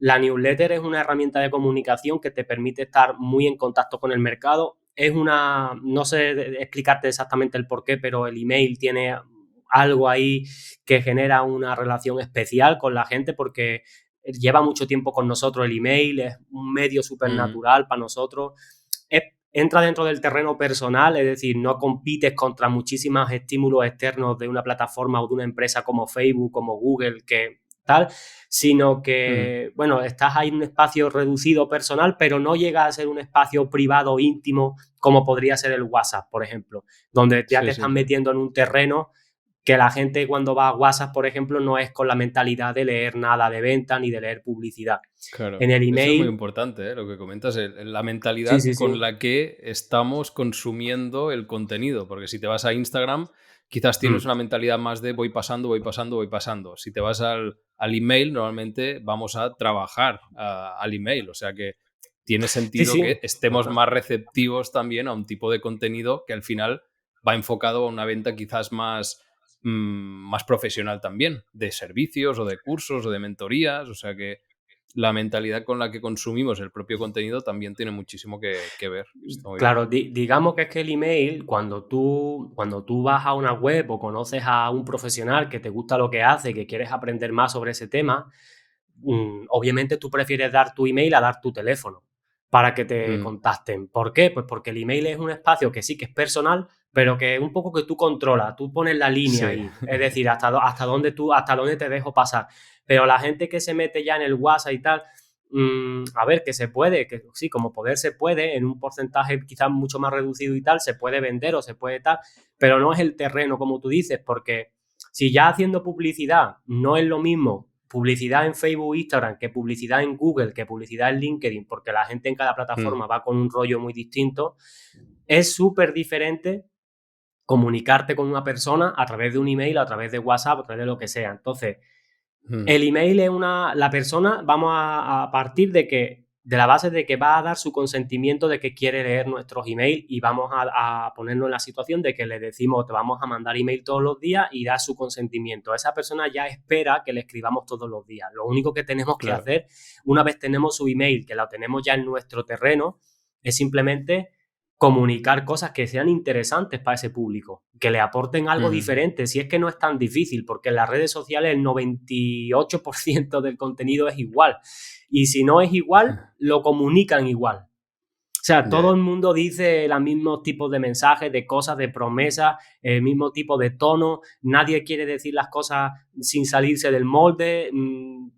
S3: La newsletter es una herramienta de comunicación que te permite estar muy en contacto con el mercado. Es una, no sé explicarte exactamente el por qué, pero el email tiene algo ahí que genera una relación especial con la gente porque lleva mucho tiempo con nosotros el email, es un medio súper
S2: Ujú.
S3: natural para nosotros. Entra dentro del terreno personal, es decir, no compites contra muchísimos estímulos externos de una plataforma o de una empresa como Facebook, como Google, que tal, sino
S2: Ujú.
S3: que, bueno, estás ahí en un espacio reducido personal, pero no llega a ser un espacio privado íntimo como podría ser el WhatsApp, por ejemplo, donde ya
S2: Sí,
S3: te
S2: sí,
S3: están
S2: sí.
S3: metiendo en un terreno que la gente cuando va a WhatsApp, por ejemplo, no es con la mentalidad de leer nada de venta ni de leer publicidad. En
S2: Claro,
S3: el
S2: eso es muy
S3: email,
S2: importante, lo que comentas, la
S3: sí,
S2: mentalidad
S3: sí,
S2: con
S3: sí.
S2: la que estamos consumiendo el contenido, porque si te vas a Instagram, quizás tienes
S3: Mm.
S2: una mentalidad más de voy pasando, voy pasando, voy pasando. Si te vas al email, normalmente vamos a trabajar al email, o sea que tiene
S3: Sí,
S2: sentido
S3: sí.
S2: que estemos
S3: Ajá.
S2: más receptivos también a un tipo de contenido que al final va enfocado a una venta quizás más profesional también, de servicios o de cursos o de mentorías, o sea que la mentalidad con la que consumimos el propio contenido también tiene muchísimo que ver. Está muy bien.
S3: Claro, digamos que es que el email, cuando tú vas a una web o conoces a un profesional que te gusta lo que hace, que quieres aprender más sobre ese tema, obviamente tú prefieres dar tu email a dar tu teléfono para que te
S2: Mm,
S3: contacten. ¿Por qué? Pues porque el email es un espacio que sí que es personal, pero que es un poco que tú controlas, tú pones la línea
S2: sí.
S3: ahí, es decir, hasta dónde te dejo pasar. Pero la gente que se mete ya en el WhatsApp y tal, a ver, que se puede, que sí, como poder se puede, en un porcentaje quizás mucho más reducido y tal, se puede vender o se puede tal, pero no es el terreno como tú dices, porque si ya haciendo publicidad no es lo mismo publicidad en Facebook, Instagram, que publicidad en Google, que publicidad en LinkedIn, porque la gente en cada
S2: Mm,
S3: plataforma va con un rollo muy distinto, es súper diferente comunicarte con una persona a través de un email, a través de WhatsApp, a través de lo que sea. Entonces,
S2: mm,
S3: el email es la persona, vamos a partir de la base de que va a dar su consentimiento de que quiere leer nuestros emails y vamos a ponernos en la situación de que le decimos te vamos a mandar email todos los días y da su consentimiento. Esa persona ya espera que le escribamos todos los días. Lo único que tenemos que hacer, una vez tenemos su email, que lo tenemos ya en nuestro terreno, es simplemente comunicar cosas que sean interesantes para ese público, que le aporten algo diferente, si es que no es tan difícil, porque en las redes sociales el 98% del contenido es igual, y si no es igual, lo comunican igual. O sea, todo el mundo dice los mismos tipos de mensajes, de cosas, de promesas, el mismo tipo de tono, nadie quiere decir las cosas sin salirse del molde,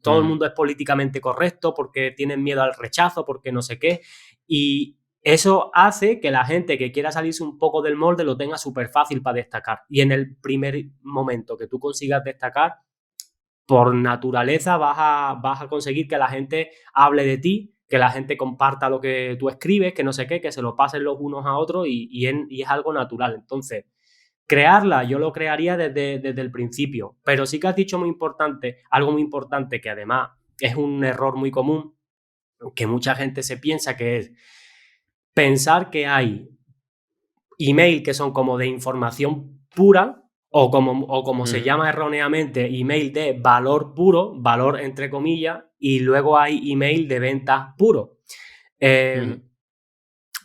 S3: todo el mundo es políticamente correcto porque tienen miedo al rechazo, porque no sé qué, y eso hace que la gente que quiera salirse un poco del molde lo tenga súper fácil para destacar. Y en el primer momento que tú consigas destacar, por naturaleza vas a conseguir que la gente hable de ti, que la gente comparta lo que tú escribes, que no sé qué, que se lo pasen los unos a otros y es algo natural. Entonces, crearla, yo lo crearía desde el principio. Pero sí que has dicho algo muy importante, que además es un error muy común, que mucha gente se piensa que es pensar que hay email que son como de información pura o como se llama erróneamente, email de valor puro, valor entre comillas, y luego hay email de ventas puro.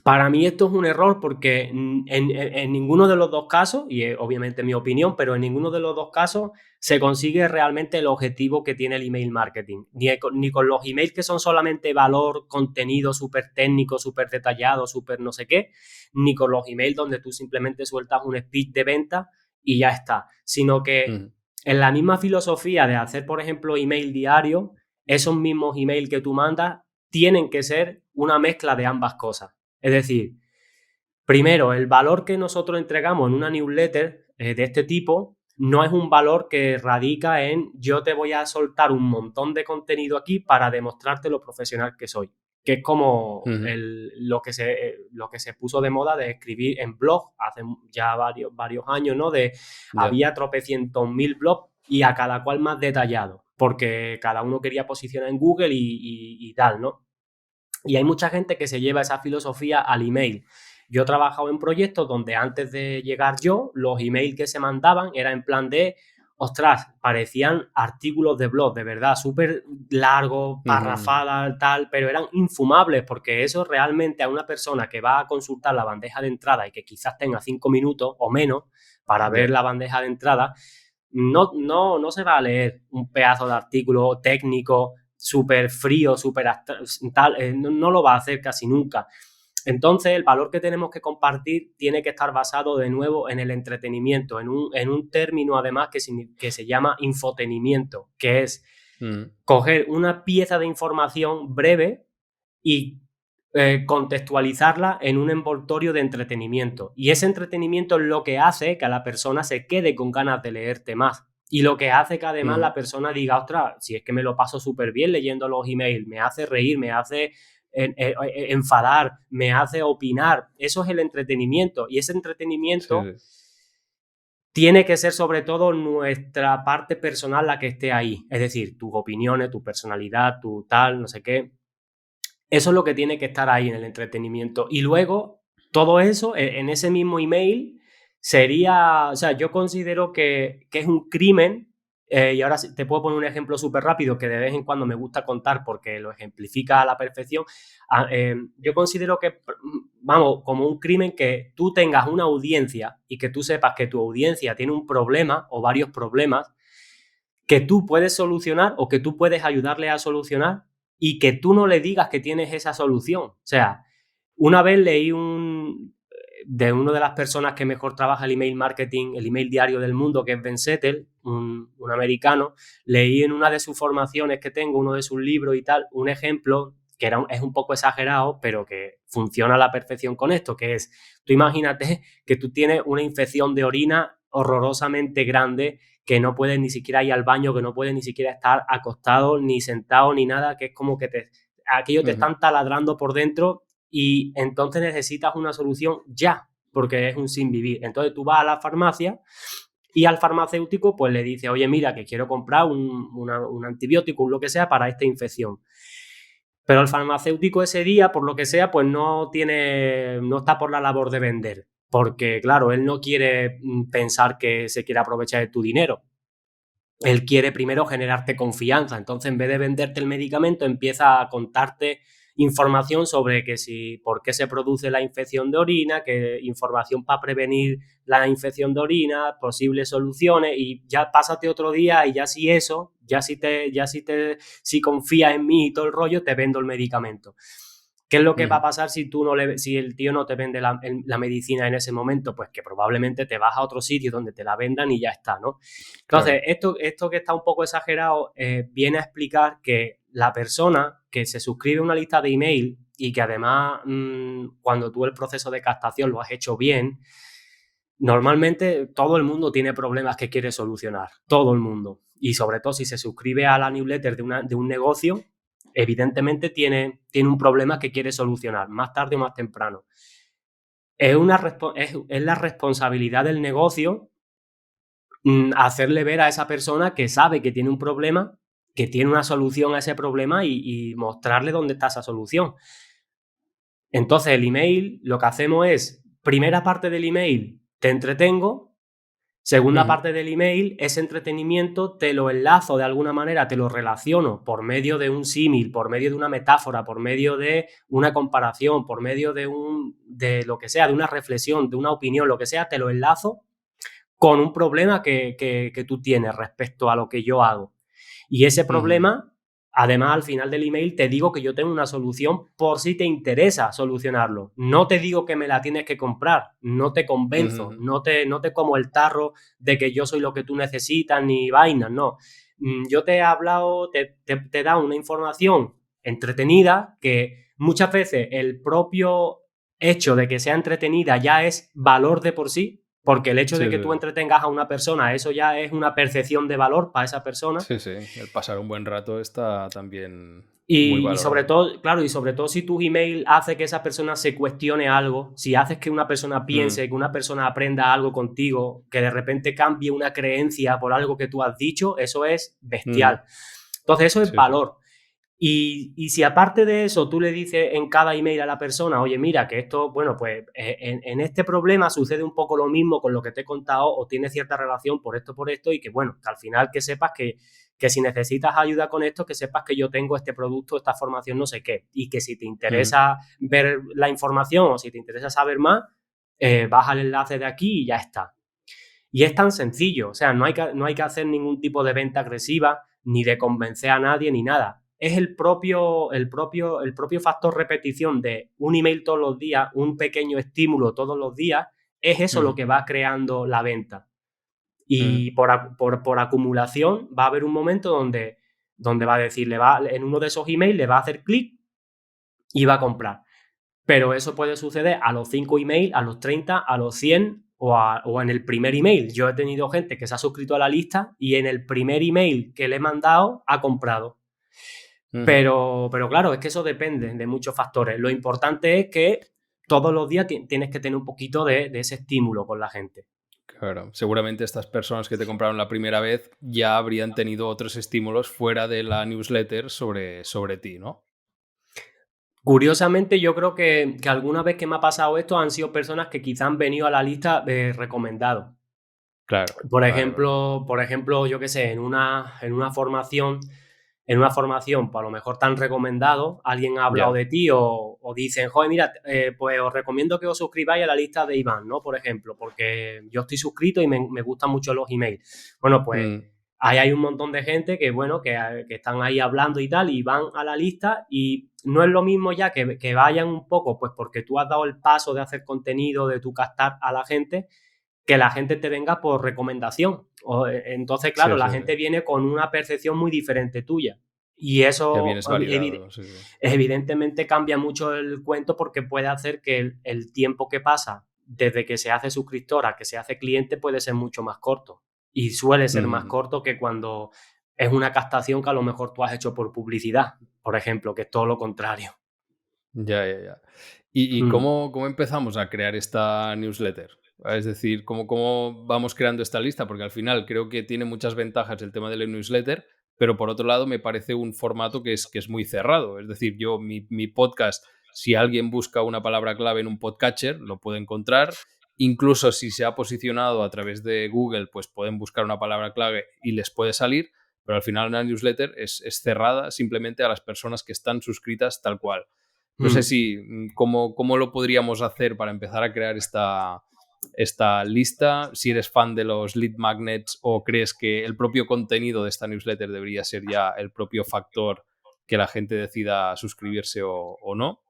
S3: Para mí esto es un error porque en ninguno de los dos casos, y es obviamente mi opinión, pero en ninguno de los dos casos se consigue realmente el objetivo que tiene el email marketing. Ni con los emails que son solamente valor, contenido súper técnico, súper detallado, súper no sé qué, ni con los emails donde tú simplemente sueltas un speech de venta y ya está. Sino que en la misma filosofía de hacer, por ejemplo, email diario, esos mismos emails que tú mandas tienen que ser una mezcla de ambas cosas. Es decir, primero, el valor que nosotros entregamos en una newsletter de este tipo no es un valor que radica en yo te voy a soltar un montón de contenido aquí para demostrarte lo profesional que soy, que es como lo que se puso de moda de escribir en blog hace ya varios años, ¿no? Había tropecientos mil blogs y a cada cual más detallado, porque cada uno quería posicionar en Google y tal, ¿no? Y hay mucha gente que se lleva esa filosofía al email. Yo he trabajado en proyectos donde antes de llegar yo, los emails que se mandaban eran en plan de, ostras, parecían artículos de blog, de verdad, súper largos, parrafadas, tal, pero eran infumables porque eso realmente a una persona que va a consultar la bandeja de entrada y que quizás tenga 5 minutos o menos para ver la bandeja de entrada, no se va a leer un pedazo de artículo técnico súper frío, súper tal, no lo va a hacer casi nunca. Entonces, el valor que tenemos que compartir tiene que estar basado de nuevo en el entretenimiento, en un término además que se llama infotenimiento, que es coger una pieza de información breve y contextualizarla en un envoltorio de entretenimiento. Y ese entretenimiento es lo que hace que a la persona se quede con ganas de leerte más. Y lo que hace que además la persona diga, ostras, si es que me lo paso súper bien leyendo los emails, me hace reír, me hace enfadar, me hace opinar. Eso es el entretenimiento. Y ese entretenimiento tiene que ser sobre todo nuestra parte personal la que esté ahí. Es decir, tus opiniones, tu personalidad, tu tal, no sé qué. Eso es lo que tiene que estar ahí en el entretenimiento. Y luego, todo eso en ese mismo email sería, o sea, yo considero que es un crimen, y ahora te puedo poner un ejemplo súper rápido que de vez en cuando me gusta contar porque lo ejemplifica a la perfección. Yo considero que, vamos, como un crimen que tú tengas una audiencia y que tú sepas que tu audiencia tiene un problema o varios problemas que tú puedes solucionar o que tú puedes ayudarle a solucionar y que tú no le digas que tienes esa solución. O sea, una vez leí de una de las personas que mejor trabaja el email marketing, el email diario del mundo, que es Ben Settle, un americano, leí en una de sus formaciones que tengo, uno de sus libros y tal, un ejemplo que es un poco exagerado, pero que funciona a la perfección con esto, que es, tú imagínate que tú tienes una infección de orina horrorosamente grande, que no puedes ni siquiera ir al baño, que no puedes ni siquiera estar acostado, ni sentado, ni nada, que es como que aquello te están taladrando por dentro y entonces necesitas una solución ya, porque es un sin vivir. Entonces tú vas a la farmacia y al farmacéutico pues le dice, oye, mira, que quiero comprar un antibiótico o lo que sea para esta infección. Pero el farmacéutico ese día, por lo que sea, pues no está por la labor de vender. Porque, claro, él no quiere pensar que se quiere aprovechar de tu dinero. Él quiere primero generarte confianza. Entonces, en vez de venderte el medicamento, empieza a contarte información sobre por qué se produce la infección de orina, que información para prevenir la infección de orina, posibles soluciones, y ya pásate otro día y ya si confías en mí y todo el rollo, te vendo el medicamento. ¿Qué es lo que va a pasar si el tío no te vende la medicina en ese momento? Pues que probablemente te vas a otro sitio donde te la vendan y ya está, ¿no? Entonces, claro, esto que está un poco exagerado viene a explicar que la persona que se suscribe a una lista de email y que además cuando tú el proceso de captación lo has hecho bien, normalmente todo el mundo tiene problemas que quiere solucionar, todo el mundo. Y sobre todo si se suscribe a la newsletter de un negocio, evidentemente tiene un problema que quiere solucionar, más tarde o más temprano. Es la responsabilidad del negocio hacerle ver a esa persona que sabe que tiene un problema, que tiene una solución a ese problema y mostrarle dónde está esa solución. Entonces, el email, lo que hacemos es, primera parte del email, te entretengo. Segunda parte del email, ese entretenimiento te lo enlazo de alguna manera, te lo relaciono por medio de un símil, por medio de una metáfora, por medio de una comparación, por medio de lo que sea, de una reflexión, de una opinión, lo que sea, te lo enlazo con un problema que tú tienes respecto a lo que yo hago. Y ese problema, además, al final del email te digo que yo tengo una solución por si te interesa solucionarlo. No te digo que me la tienes que comprar, no te convenzo, no te como el tarro de que yo soy lo que tú necesitas ni vainas, no. Yo te he hablado, te he dado una información entretenida que muchas veces el propio hecho de que sea entretenida ya es valor de por sí. Porque el hecho de que tú entretengas a una persona, eso ya es una percepción de valor para esa persona.
S2: Sí, el pasar un buen rato está también muy valorado.
S3: Y sobre todo, claro, y sobre todo si tu email hace que esa persona se cuestione algo, si haces que una persona piense, que una persona aprenda algo contigo, que de repente cambie una creencia por algo que tú has dicho, eso es bestial. Entonces, eso es valor. Y si aparte de eso tú le dices en cada email a la persona, oye, mira, que esto, bueno, pues en este problema sucede un poco lo mismo con lo que te he contado o tiene cierta relación por esto, y que, bueno, que al final que sepas que si necesitas ayuda con esto, que sepas que yo tengo este producto, esta formación, no sé qué, y que si te interesa ver la información o si te interesa saber más, baja el enlace de aquí y ya está. Y es tan sencillo, o sea, no hay que hacer ningún tipo de venta agresiva, ni de convencer a nadie, ni nada. Es el propio factor repetición de un email todos los días, un pequeño estímulo todos los días, es eso lo que va creando la venta. Y por acumulación va a haber un momento donde va a decir, en uno de esos emails le va a hacer clic y va a comprar. Pero eso puede suceder a los 5 emails, a los 30, a los 100 o en el primer email. Yo he tenido gente que se ha suscrito a la lista y en el primer email que le he mandado ha comprado. Pero claro, es que eso depende de muchos factores. Lo importante es que todos los días tienes que tener un poquito de ese estímulo con la gente.
S2: Claro, seguramente estas personas que te compraron la primera vez ya habrían tenido otros estímulos fuera de la newsletter sobre ti, ¿no?
S3: Curiosamente, yo creo que alguna vez que me ha pasado esto han sido personas que quizá han venido a la lista de recomendados.
S2: Claro.
S3: Por ejemplo, yo qué sé, en una formación, pues a lo mejor te han recomendado, alguien ha hablado de ti o dicen, joder, mira, pues os recomiendo que os suscribáis a la lista de Iván, ¿no? Por ejemplo, porque yo estoy suscrito y me gustan mucho los emails. Bueno, pues ahí hay un montón de gente que, bueno, que están ahí hablando y tal, y van a la lista y no es lo mismo ya que vayan un poco, pues porque tú has dado el paso de hacer contenido, de tú captar a la gente, que la gente te venga por recomendación. Entonces, claro, la gente viene con una percepción muy diferente tuya. Y eso evidentemente cambia mucho el cuento porque puede hacer que el tiempo que pasa desde que se hace suscriptor a que se hace cliente puede ser mucho más corto. Y suele ser más corto que cuando es una captación que a lo mejor tú has hecho por publicidad, por ejemplo, que es todo lo contrario.
S2: Ya. ¿Y cómo empezamos a crear esta newsletter? Es decir, ¿cómo vamos creando esta lista? Porque al final creo que tiene muchas ventajas el tema de la newsletter, pero por otro lado me parece un formato que es muy cerrado. Es decir, yo mi podcast, si alguien busca una palabra clave en un podcatcher, lo puede encontrar. Incluso si se ha posicionado a través de Google, pues pueden buscar una palabra clave y les puede salir, pero al final una newsletter es cerrada simplemente a las personas que están suscritas tal cual. No sé si cómo lo podríamos hacer para empezar a crear esta lista, si eres fan de los lead magnets o crees que el propio contenido de esta newsletter debería ser ya el propio factor que la gente decida suscribirse o no.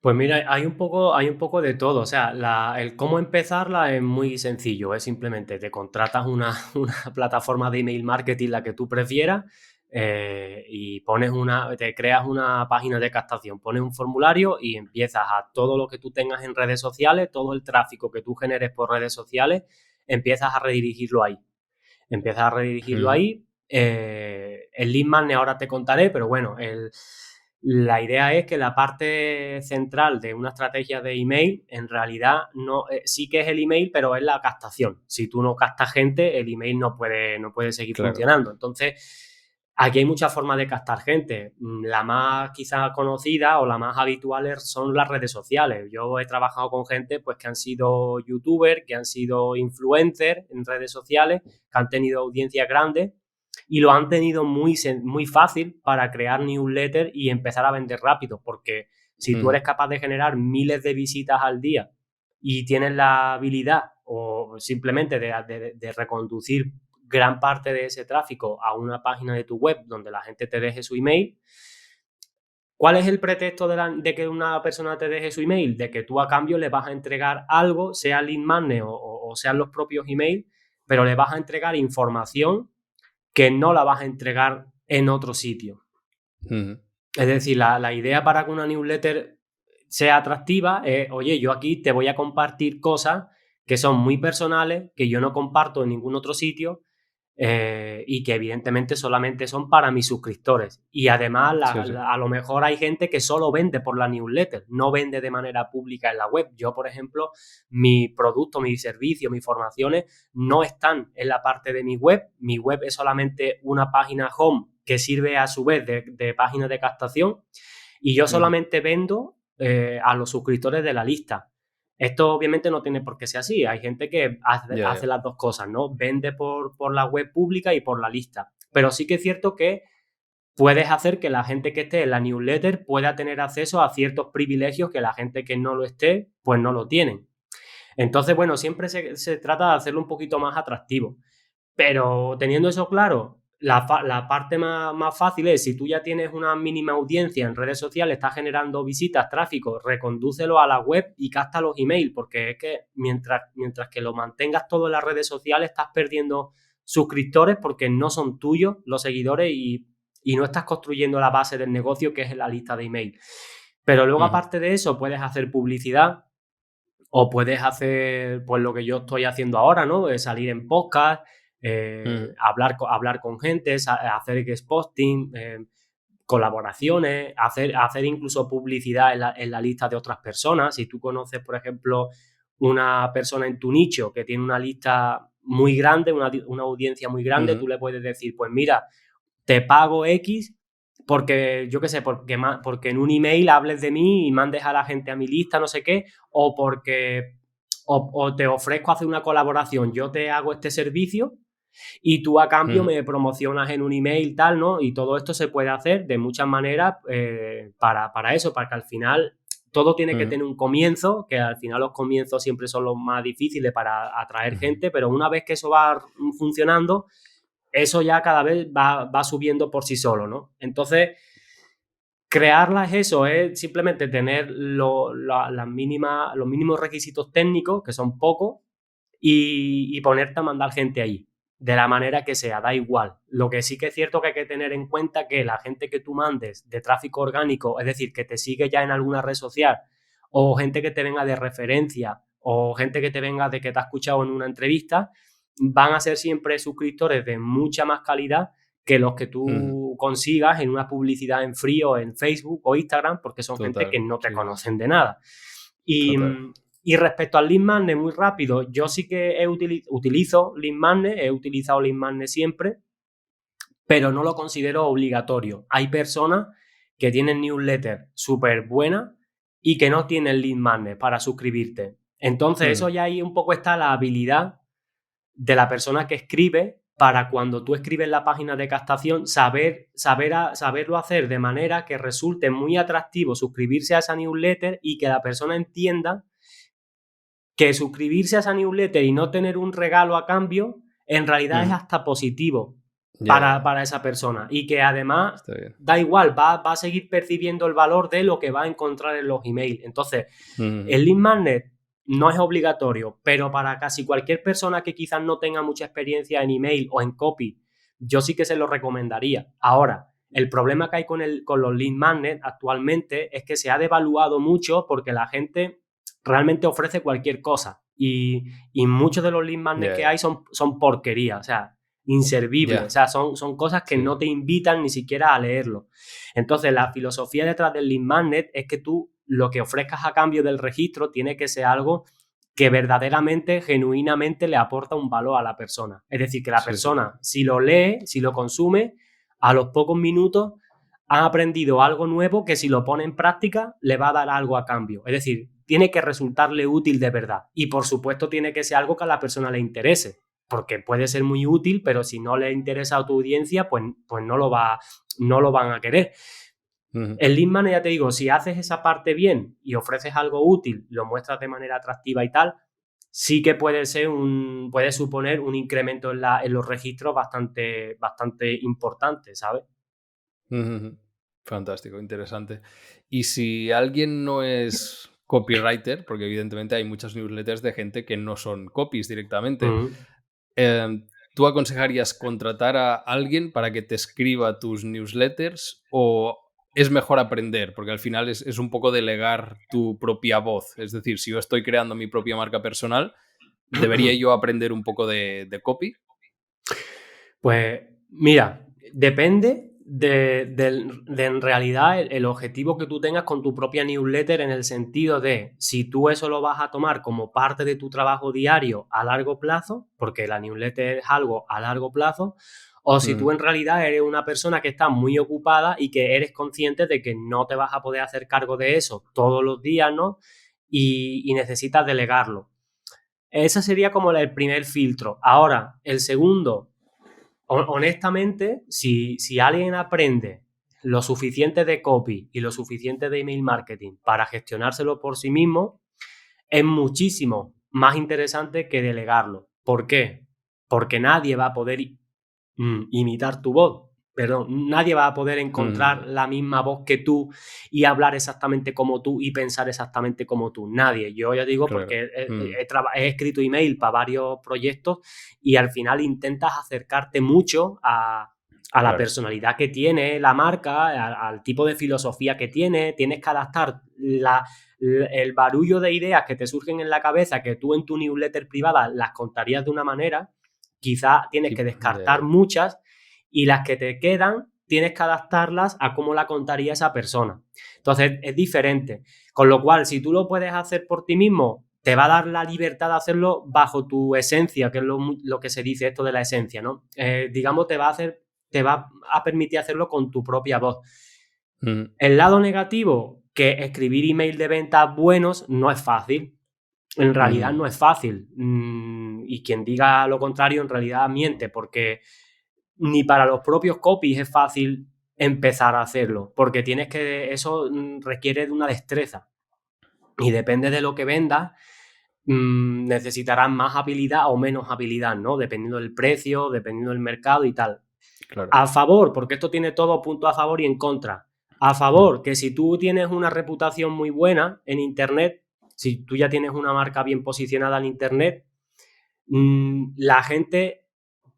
S3: Pues mira, hay un poco de todo. O sea, el cómo empezarla es muy sencillo. Es simplemente te contratas una plataforma de email marketing, la que tú prefieras, y te creas una página de captación, pones un formulario y empiezas a todo lo que tú tengas en redes sociales, todo el tráfico que tú generes por redes sociales, empiezas a redirigirlo ahí. El lead magnet ahora te contaré, pero bueno, la idea es que la parte central de una estrategia de email en realidad no, sí que es el email, pero es la captación. Si tú no captas gente, el email no puede seguir funcionando. Entonces, aquí hay muchas formas de captar gente. La más quizás conocida o la más habitual son las redes sociales. Yo he trabajado con gente pues, que han sido youtubers, que han sido influencers en redes sociales, que han tenido audiencias grandes y lo han tenido muy fácil para crear newsletter y empezar a vender rápido, porque si tú eres capaz de generar miles de visitas al día y tienes la habilidad o simplemente de reconducir gran parte de ese tráfico a una página de tu web donde la gente te deje su email, ¿cuál es el pretexto de que una persona te deje su email? De que tú a cambio le vas a entregar algo, sea lead magnet o sean los propios emails, pero le vas a entregar información que no la vas a entregar en otro sitio. Es decir, la idea para que una newsletter sea atractiva es, oye, yo aquí te voy a compartir cosas que son muy personales, que yo no comparto en ningún otro sitio, y que evidentemente solamente son para mis suscriptores. Y además, a lo mejor hay gente que solo vende por la newsletter, no vende de manera pública en la web. Yo, por ejemplo, mi producto, mis servicios, mis formaciones no están en la parte de mi web. Mi web es solamente una página home que sirve a su vez de página de captación, y yo solamente vendo a los suscriptores de la lista. Esto obviamente no tiene por qué ser así. Hay gente que hace las dos cosas, ¿no? Vende por la web pública y por la lista. Pero sí que es cierto que puedes hacer que la gente que esté en la newsletter pueda tener acceso a ciertos privilegios que la gente que no lo esté, pues no lo tienen. Entonces, bueno, siempre se trata de hacerlo un poquito más atractivo. Pero teniendo eso claro, la parte más fácil es, si tú ya tienes una mínima audiencia en redes sociales, estás generando visitas, tráfico, recondúcelo a la web y capta los emails, porque es que mientras que lo mantengas todo en las redes sociales, estás perdiendo suscriptores porque no son tuyos los seguidores y no estás construyendo la base del negocio, que es la lista de email. Pero luego, aparte de eso, puedes hacer publicidad o puedes hacer pues lo que yo estoy haciendo ahora, ¿no? Salir en podcast, hablar con gente, hacer guest posting, colaboraciones, hacer incluso publicidad en la lista de otras personas. Si tú conoces, por ejemplo, una persona en tu nicho que tiene una lista muy grande, una audiencia muy grande, tú le puedes decir, pues mira, te pago X porque, yo qué sé, porque en un email hables de mí y mandes a la gente a mi lista, no sé qué, o porque o te ofrezco hacer una colaboración, yo te hago este servicio y tú a cambio me promocionas en un email, tal, ¿no? Y todo esto se puede hacer de muchas maneras para eso, para que al final todo tiene que tener un comienzo, que al final los comienzos siempre son los más difíciles para atraer gente, pero una vez que eso va funcionando, eso ya cada vez va subiendo por sí solo, ¿no? Entonces, crearla es eso, es simplemente tener los mínimos requisitos técnicos, que son pocos, y ponerte a mandar gente ahí, de la manera que sea, da igual. Lo que sí que es cierto que hay que tener en cuenta que la gente que tú mandes de tráfico orgánico, es decir, que te sigue ya en alguna red social, o gente que te venga de referencia, o gente que te venga de que te ha escuchado en una entrevista, van a ser siempre suscriptores de mucha más calidad que los que tú consigas en una publicidad en frío en Facebook o Instagram, porque son gente que no te conocen de nada. Y respecto al lead magnet, muy rápido, yo sí que utilizo lead magnet, he utilizado lead magnet siempre, pero no lo considero obligatorio. Hay personas que tienen newsletter súper buenas y que no tienen lead magnet para suscribirte. Entonces, eso ya ahí un poco está la habilidad de la persona que escribe para cuando tú escribes la página de captación, saberlo hacer de manera que resulte muy atractivo suscribirse a esa newsletter y que la persona entienda que suscribirse a esa newsletter y no tener un regalo a cambio, en realidad es hasta positivo para esa persona. Y que además, da igual, va a seguir percibiendo el valor de lo que va a encontrar en los emails. Entonces, el lead magnet no es obligatorio, pero para casi cualquier persona que quizás no tenga mucha experiencia en email o en copy, yo sí que se lo recomendaría. Ahora, el problema que hay con los lead magnet actualmente es que se ha devaluado mucho porque la gente realmente ofrece cualquier cosa y muchos de los lead magnet que hay son porquería, o sea, inservibles, o sea, son cosas que no te invitan ni siquiera a leerlo. Entonces, la filosofía detrás del lead magnet es que tú lo que ofrezcas a cambio del registro tiene que ser algo que verdaderamente, genuinamente le aporta un valor a la persona. Es decir, que la persona, si lo lee, si lo consume, a los pocos minutos ha aprendido algo nuevo que si lo pone en práctica le va a dar algo a cambio. Es decir, tiene que resultarle útil de verdad. Y por supuesto tiene que ser algo que a la persona le interese, porque puede ser muy útil, pero si no le interesa a tu audiencia, pues no lo van a querer. El lead magnet, ya te digo, si haces esa parte bien y ofreces algo útil, lo muestras de manera atractiva y tal, sí que puede suponer un incremento en los registros bastante importante, ¿sabes?
S2: Fantástico, interesante. Y si alguien no es copywriter, porque evidentemente hay muchas newsletters de gente que no son copies directamente, ¿tú aconsejarías contratar a alguien para que te escriba tus newsletters o es mejor aprender? Porque al final es un poco delegar tu propia voz. Es decir, si yo estoy creando mi propia marca personal, ¿debería yo aprender un poco de copy?
S3: Pues mira, depende de en realidad el objetivo que tú tengas con tu propia newsletter, en el sentido de si tú eso lo vas a tomar como parte de tu trabajo diario a largo plazo, porque la newsletter es algo a largo plazo, o si tú en realidad eres una persona que está muy ocupada y que eres consciente de que no te vas a poder hacer cargo de eso todos los días, ¿no? Y necesitas delegarlo. Ese sería como el primer filtro. Ahora, el segundo, honestamente, si alguien aprende lo suficiente de copy y lo suficiente de email marketing para gestionárselo por sí mismo, es muchísimo más interesante que delegarlo. ¿Por qué? Porque nadie va a poder imitar tu voz. Perdón, nadie va a poder encontrar la misma voz que tú y hablar exactamente como tú y pensar exactamente como tú. Nadie. Yo ya digo, claro, porque he escrito email para varios proyectos y al final intentas acercarte mucho a la personalidad que tiene la marca, al tipo de filosofía que tiene. Tienes que adaptar el barullo de ideas que te surgen en la cabeza, que tú en tu newsletter privada las contarías de una manera. Quizá tienes que descartar muchas y las que te quedan tienes que adaptarlas a cómo la contaría esa persona. Entonces, es diferente. Con lo cual, si tú lo puedes hacer por ti mismo, te va a dar la libertad de hacerlo bajo tu esencia, que es lo que se dice esto de la esencia, ¿no? Digamos, te va a permitir hacerlo con tu propia voz. El lado negativo, que escribir email de ventas buenos no es fácil. En realidad no es fácil. Y quien diga lo contrario en realidad miente, porque ni para los propios copies es fácil empezar a hacerlo, porque eso requiere de una destreza. Y depende de lo que vendas, necesitarás más habilidad o menos habilidad, ¿no? Dependiendo del precio, dependiendo del mercado y tal. Claro. A favor, porque esto tiene todo punto a favor y en contra. A favor, que si tú tienes una reputación muy buena en Internet, si tú ya tienes una marca bien posicionada en Internet, la gente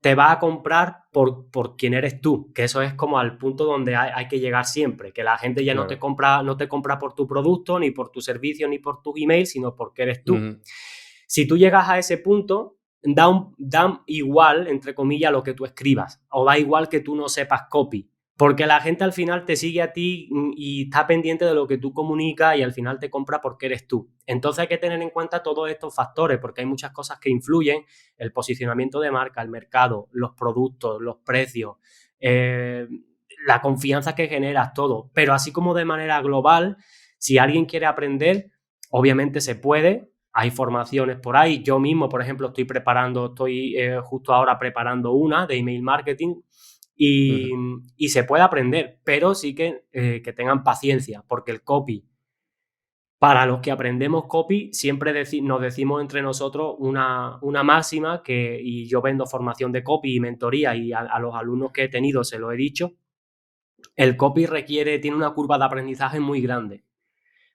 S3: te va a comprar por quién eres tú, que eso es como al punto donde hay que llegar siempre, que la gente ya no te compra por tu producto, ni por tu servicio, ni por tus emails, sino porque eres tú. Si tú llegas a ese punto, da igual, entre comillas, lo que tú escribas, o da igual que tú no sepas copy, porque la gente al final te sigue a ti y está pendiente de lo que tú comunicas y al final te compra porque eres tú. Entonces hay que tener en cuenta todos estos factores, porque hay muchas cosas que influyen: el posicionamiento de marca, el mercado, los productos, los precios, la confianza que generas, todo. Pero así como de manera global, si alguien quiere aprender, obviamente se puede. Hay formaciones por ahí. Yo mismo, por ejemplo, estoy justo ahora preparando una de email marketing y se puede aprender, pero sí que tengan paciencia, porque el copy, para los que aprendemos copy, siempre nos decimos entre nosotros una máxima y yo vendo formación de copy y mentoría y a los alumnos que he tenido se lo he dicho. El copy tiene una curva de aprendizaje muy grande.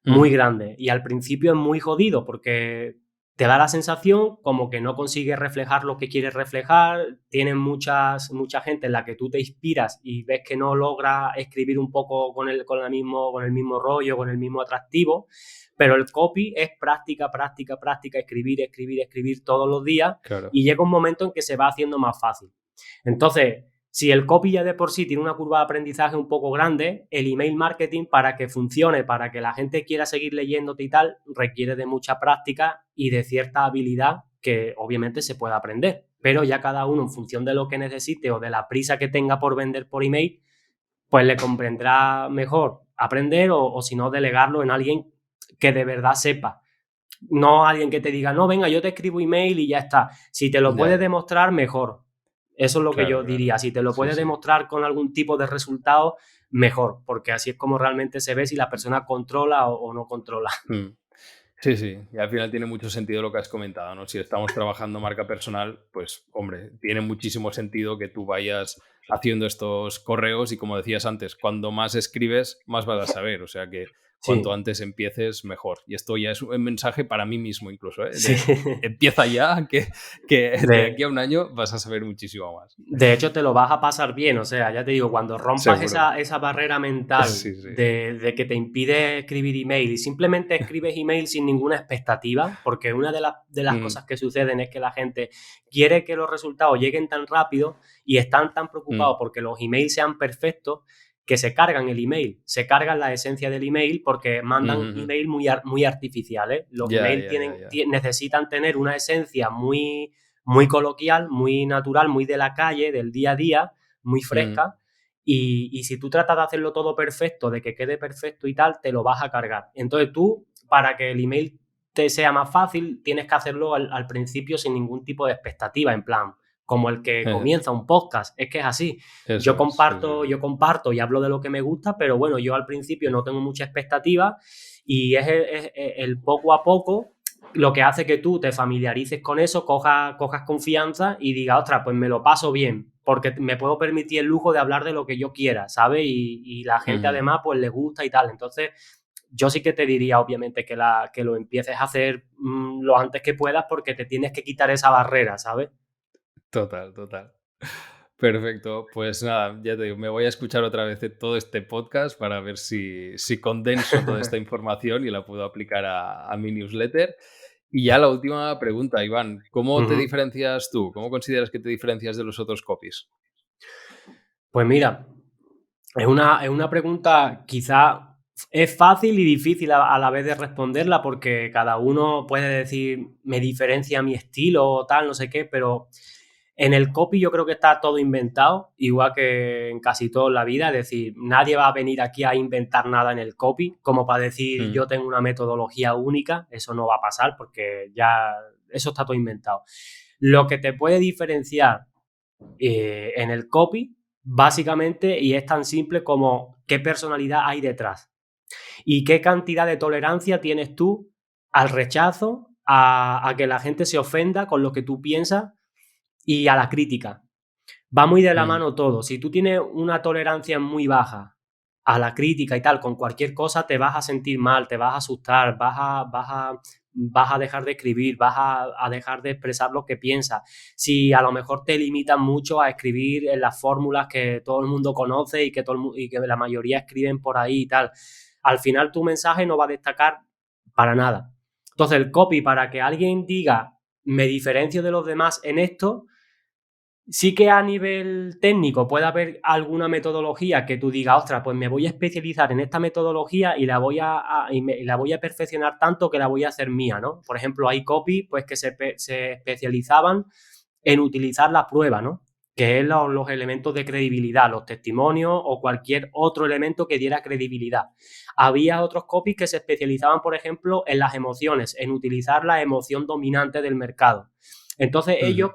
S3: Muy grande. Y al principio es muy jodido porque te da la sensación como que no consigues reflejar lo que quieres reflejar. Tienes mucha gente en la que tú te inspiras y ves que no logra escribir un poco con el mismo rollo, con el mismo atractivo. Pero el copy es práctica, escribir todos los días.
S2: Claro.
S3: Y llega un momento en que se va haciendo más fácil. Entonces, si el copy ya de por sí tiene una curva de aprendizaje un poco grande, el email marketing, para que funcione, para que la gente quiera seguir leyéndote y tal, requiere de mucha práctica y de cierta habilidad que obviamente se puede aprender. Pero ya cada uno, en función de lo que necesite o de la prisa que tenga por vender por email, pues le convendrá mejor aprender o si no, delegarlo en alguien que de verdad sepa. No alguien que te diga, no, venga, yo te escribo email y ya está. Si te lo puedes demostrar, mejor. Eso es lo que yo diría. Si te lo puedes demostrar con algún tipo de resultado, mejor, porque así es como realmente se ve si la persona controla o no controla.
S2: Sí, sí. Y al final tiene mucho sentido lo que has comentado, ¿no? Si estamos trabajando marca personal, pues, hombre, tiene muchísimo sentido que tú vayas haciendo estos correos y, como decías antes, cuando más escribes, más vas a saber. O sea que cuanto antes empieces, mejor. Y esto ya es un mensaje para mí mismo incluso, ¿eh? Empieza ya, que de aquí a un año vas a saber muchísimo más.
S3: De hecho, te lo vas a pasar bien. O sea, ya te digo, cuando rompas esa barrera mental de que te impide escribir email y simplemente escribes email sin ninguna expectativa, porque una de las cosas que suceden es que la gente quiere que los resultados lleguen tan rápido y están tan preocupados porque los emails sean perfectos que se cargan el email, se cargan la esencia del email porque mandan email muy artificiales. Los emails necesitan tener una esencia muy coloquial, muy natural, muy de la calle, del día a día, muy fresca. Y si tú tratas de hacerlo todo perfecto, de que quede perfecto y tal, te lo vas a cargar. Entonces tú, para que el email te sea más fácil, tienes que hacerlo al principio sin ningún tipo de expectativa, en plan, como el que comienza un podcast. Es que es así. Yo comparto y hablo de lo que me gusta, pero bueno, yo al principio no tengo mucha expectativa y es el poco a poco lo que hace que tú te familiarices con eso, cojas confianza y digas, ostras, pues me lo paso bien, porque me puedo permitir el lujo de hablar de lo que yo quiera, ¿sabes? Y la gente además pues le gusta y tal. Entonces, yo sí que te diría, obviamente, que lo empieces a hacer lo antes que puedas porque te tienes que quitar esa barrera, ¿sabes?
S2: Total. Perfecto, pues nada, ya te digo, me voy a escuchar otra vez todo este podcast para ver si condenso toda esta información y la puedo aplicar a mi newsletter. Y ya la última pregunta, Iván, ¿cómo te diferencias tú? ¿Cómo consideras que te diferencias de los otros copies?
S3: Pues mira, es una pregunta quizá es fácil y difícil a la vez de responderla porque cada uno puede decir, me diferencia mi estilo o tal, no sé qué, pero en el copy yo creo que está todo inventado, igual que en casi toda la vida. Es decir, nadie va a venir aquí a inventar nada en el copy, como para decir yo tengo una metodología única. Eso no va a pasar porque ya eso está todo inventado. Lo que te puede diferenciar en el copy, básicamente, y es tan simple como qué personalidad hay detrás y qué cantidad de tolerancia tienes tú al rechazo, a que la gente se ofenda con lo que tú piensas y a la crítica. Va muy de la mano todo. Si tú tienes una tolerancia muy baja a la crítica y tal, con cualquier cosa te vas a sentir mal, te vas a asustar, vas a dejar de escribir, vas a dejar de expresar lo que piensas. Si a lo mejor te limitan mucho a escribir en las fórmulas que todo el mundo conoce y que la mayoría escriben por ahí y tal, al final tu mensaje no va a destacar para nada. Entonces el copy, para que alguien diga me diferencio de los demás en esto, sí que a nivel técnico puede haber alguna metodología que tú digas, ostras, pues me voy a especializar en esta metodología y la voy a perfeccionar tanto que la voy a hacer mía, ¿no? Por ejemplo, hay copy pues que se especializaban en utilizar la prueba, ¿no? que es los elementos de credibilidad, los testimonios o cualquier otro elemento que diera credibilidad. Había otros copies que se especializaban, por ejemplo, en las emociones, en utilizar la emoción dominante del mercado. Entonces ellos,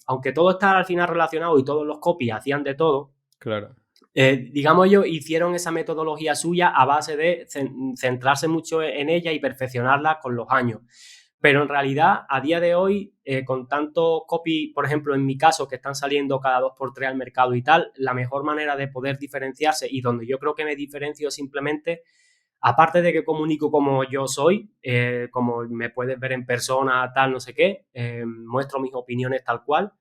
S3: aunque todo está al final relacionado y todos los copies hacían de todo,
S2: claro.
S3: Digamos, ellos hicieron esa metodología suya a base de centrarse mucho en ella y perfeccionarla con los años. Pero en realidad, a día de hoy, con tantos copy, por ejemplo, en mi caso, que están saliendo cada 2x3 al mercado y tal, la mejor manera de poder diferenciarse y donde yo creo que me diferencio simplemente, aparte de que comunico como yo soy, como me puedes ver en persona, tal, no sé qué, muestro mis opiniones tal cual,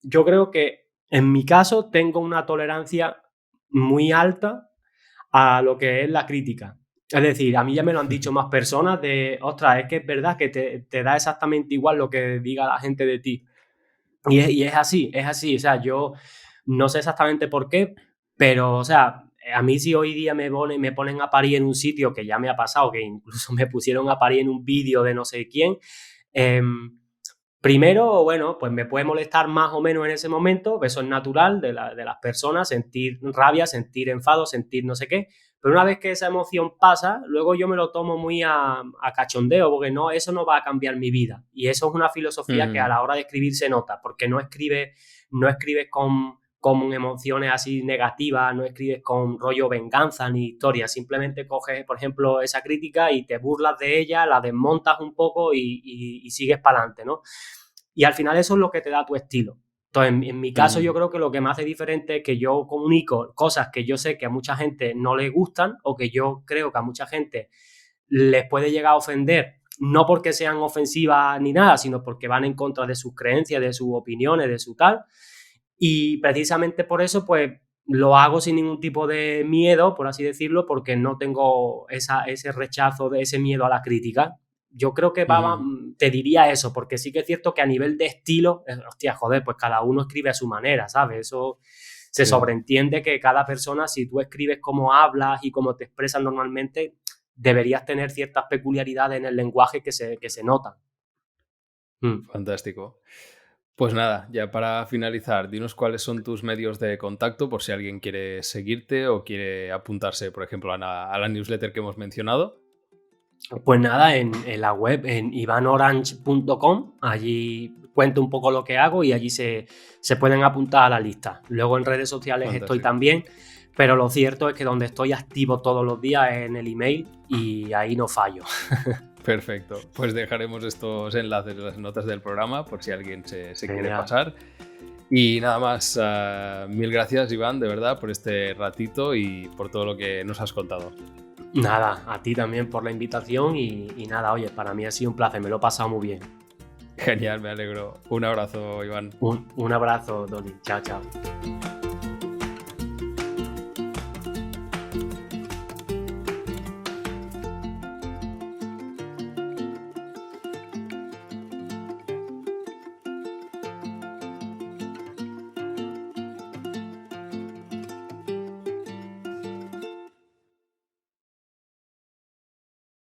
S3: yo creo que en mi caso tengo una tolerancia muy alta a lo que es la crítica. Es decir, a mí ya me lo han dicho más personas de, ostras, es que es verdad que te da exactamente igual lo que diga la gente de ti. Y es así, es así. O sea, yo no sé exactamente por qué, pero, o sea, a mí si hoy día me ponen a parir en un sitio, que ya me ha pasado, que incluso me pusieron a parir en un vídeo de no sé quién, primero, bueno, pues me puede molestar más o menos en ese momento, eso es natural de las personas, sentir rabia, sentir enfado, sentir no sé qué, pero una vez que esa emoción pasa, luego yo me lo tomo muy a cachondeo, porque no, eso no va a cambiar mi vida. Y eso es una filosofía que a la hora de escribir se nota, porque no escribes con emociones así negativas, no escribes con rollo venganza ni historia, simplemente coges, por ejemplo, esa crítica y te burlas de ella, la desmontas un poco y sigues para adelante, ¿no? Y al final eso es lo que te da tu estilo. Entonces, en mi caso, yo creo que lo que me hace diferente es que yo comunico cosas que yo sé que a mucha gente no le gustan o que yo creo que a mucha gente les puede llegar a ofender, no porque sean ofensivas ni nada, sino porque van en contra de sus creencias, de sus opiniones, de su tal. Y precisamente por eso, pues, lo hago sin ningún tipo de miedo, por así decirlo, porque no tengo ese rechazo, ese miedo a la crítica. Yo creo que te diría eso, porque sí que es cierto que a nivel de estilo, hostia, joder, pues cada uno escribe a su manera, ¿sabes? Eso se sobreentiende que cada persona, si tú escribes cómo hablas y cómo te expresas normalmente, deberías tener ciertas peculiaridades en el lenguaje que se notan.
S2: Fantástico. Pues nada, ya para finalizar, dinos cuáles son tus medios de contacto por si alguien quiere seguirte o quiere apuntarse, por ejemplo, a la newsletter que hemos mencionado.
S3: Pues nada, en la web, en ivanorange.com, allí cuento un poco lo que hago y allí se pueden apuntar a la lista. Luego en redes sociales
S2: Fantástico.
S3: estoy también, pero lo cierto es que donde estoy activo todos los días es en el email y ahí no fallo.
S2: Perfecto, pues dejaremos estos enlaces en las notas del programa por si alguien se quiere pasar. Y nada más, mil gracias Iván, de verdad, por este ratito y por todo lo que nos has contado.
S3: Nada, a ti también por la invitación y nada, oye, para mí ha sido un placer, me lo he pasado muy bien.
S2: Genial, me alegro. Un abrazo, Iván.
S3: Un abrazo, Doni. Chao, chao.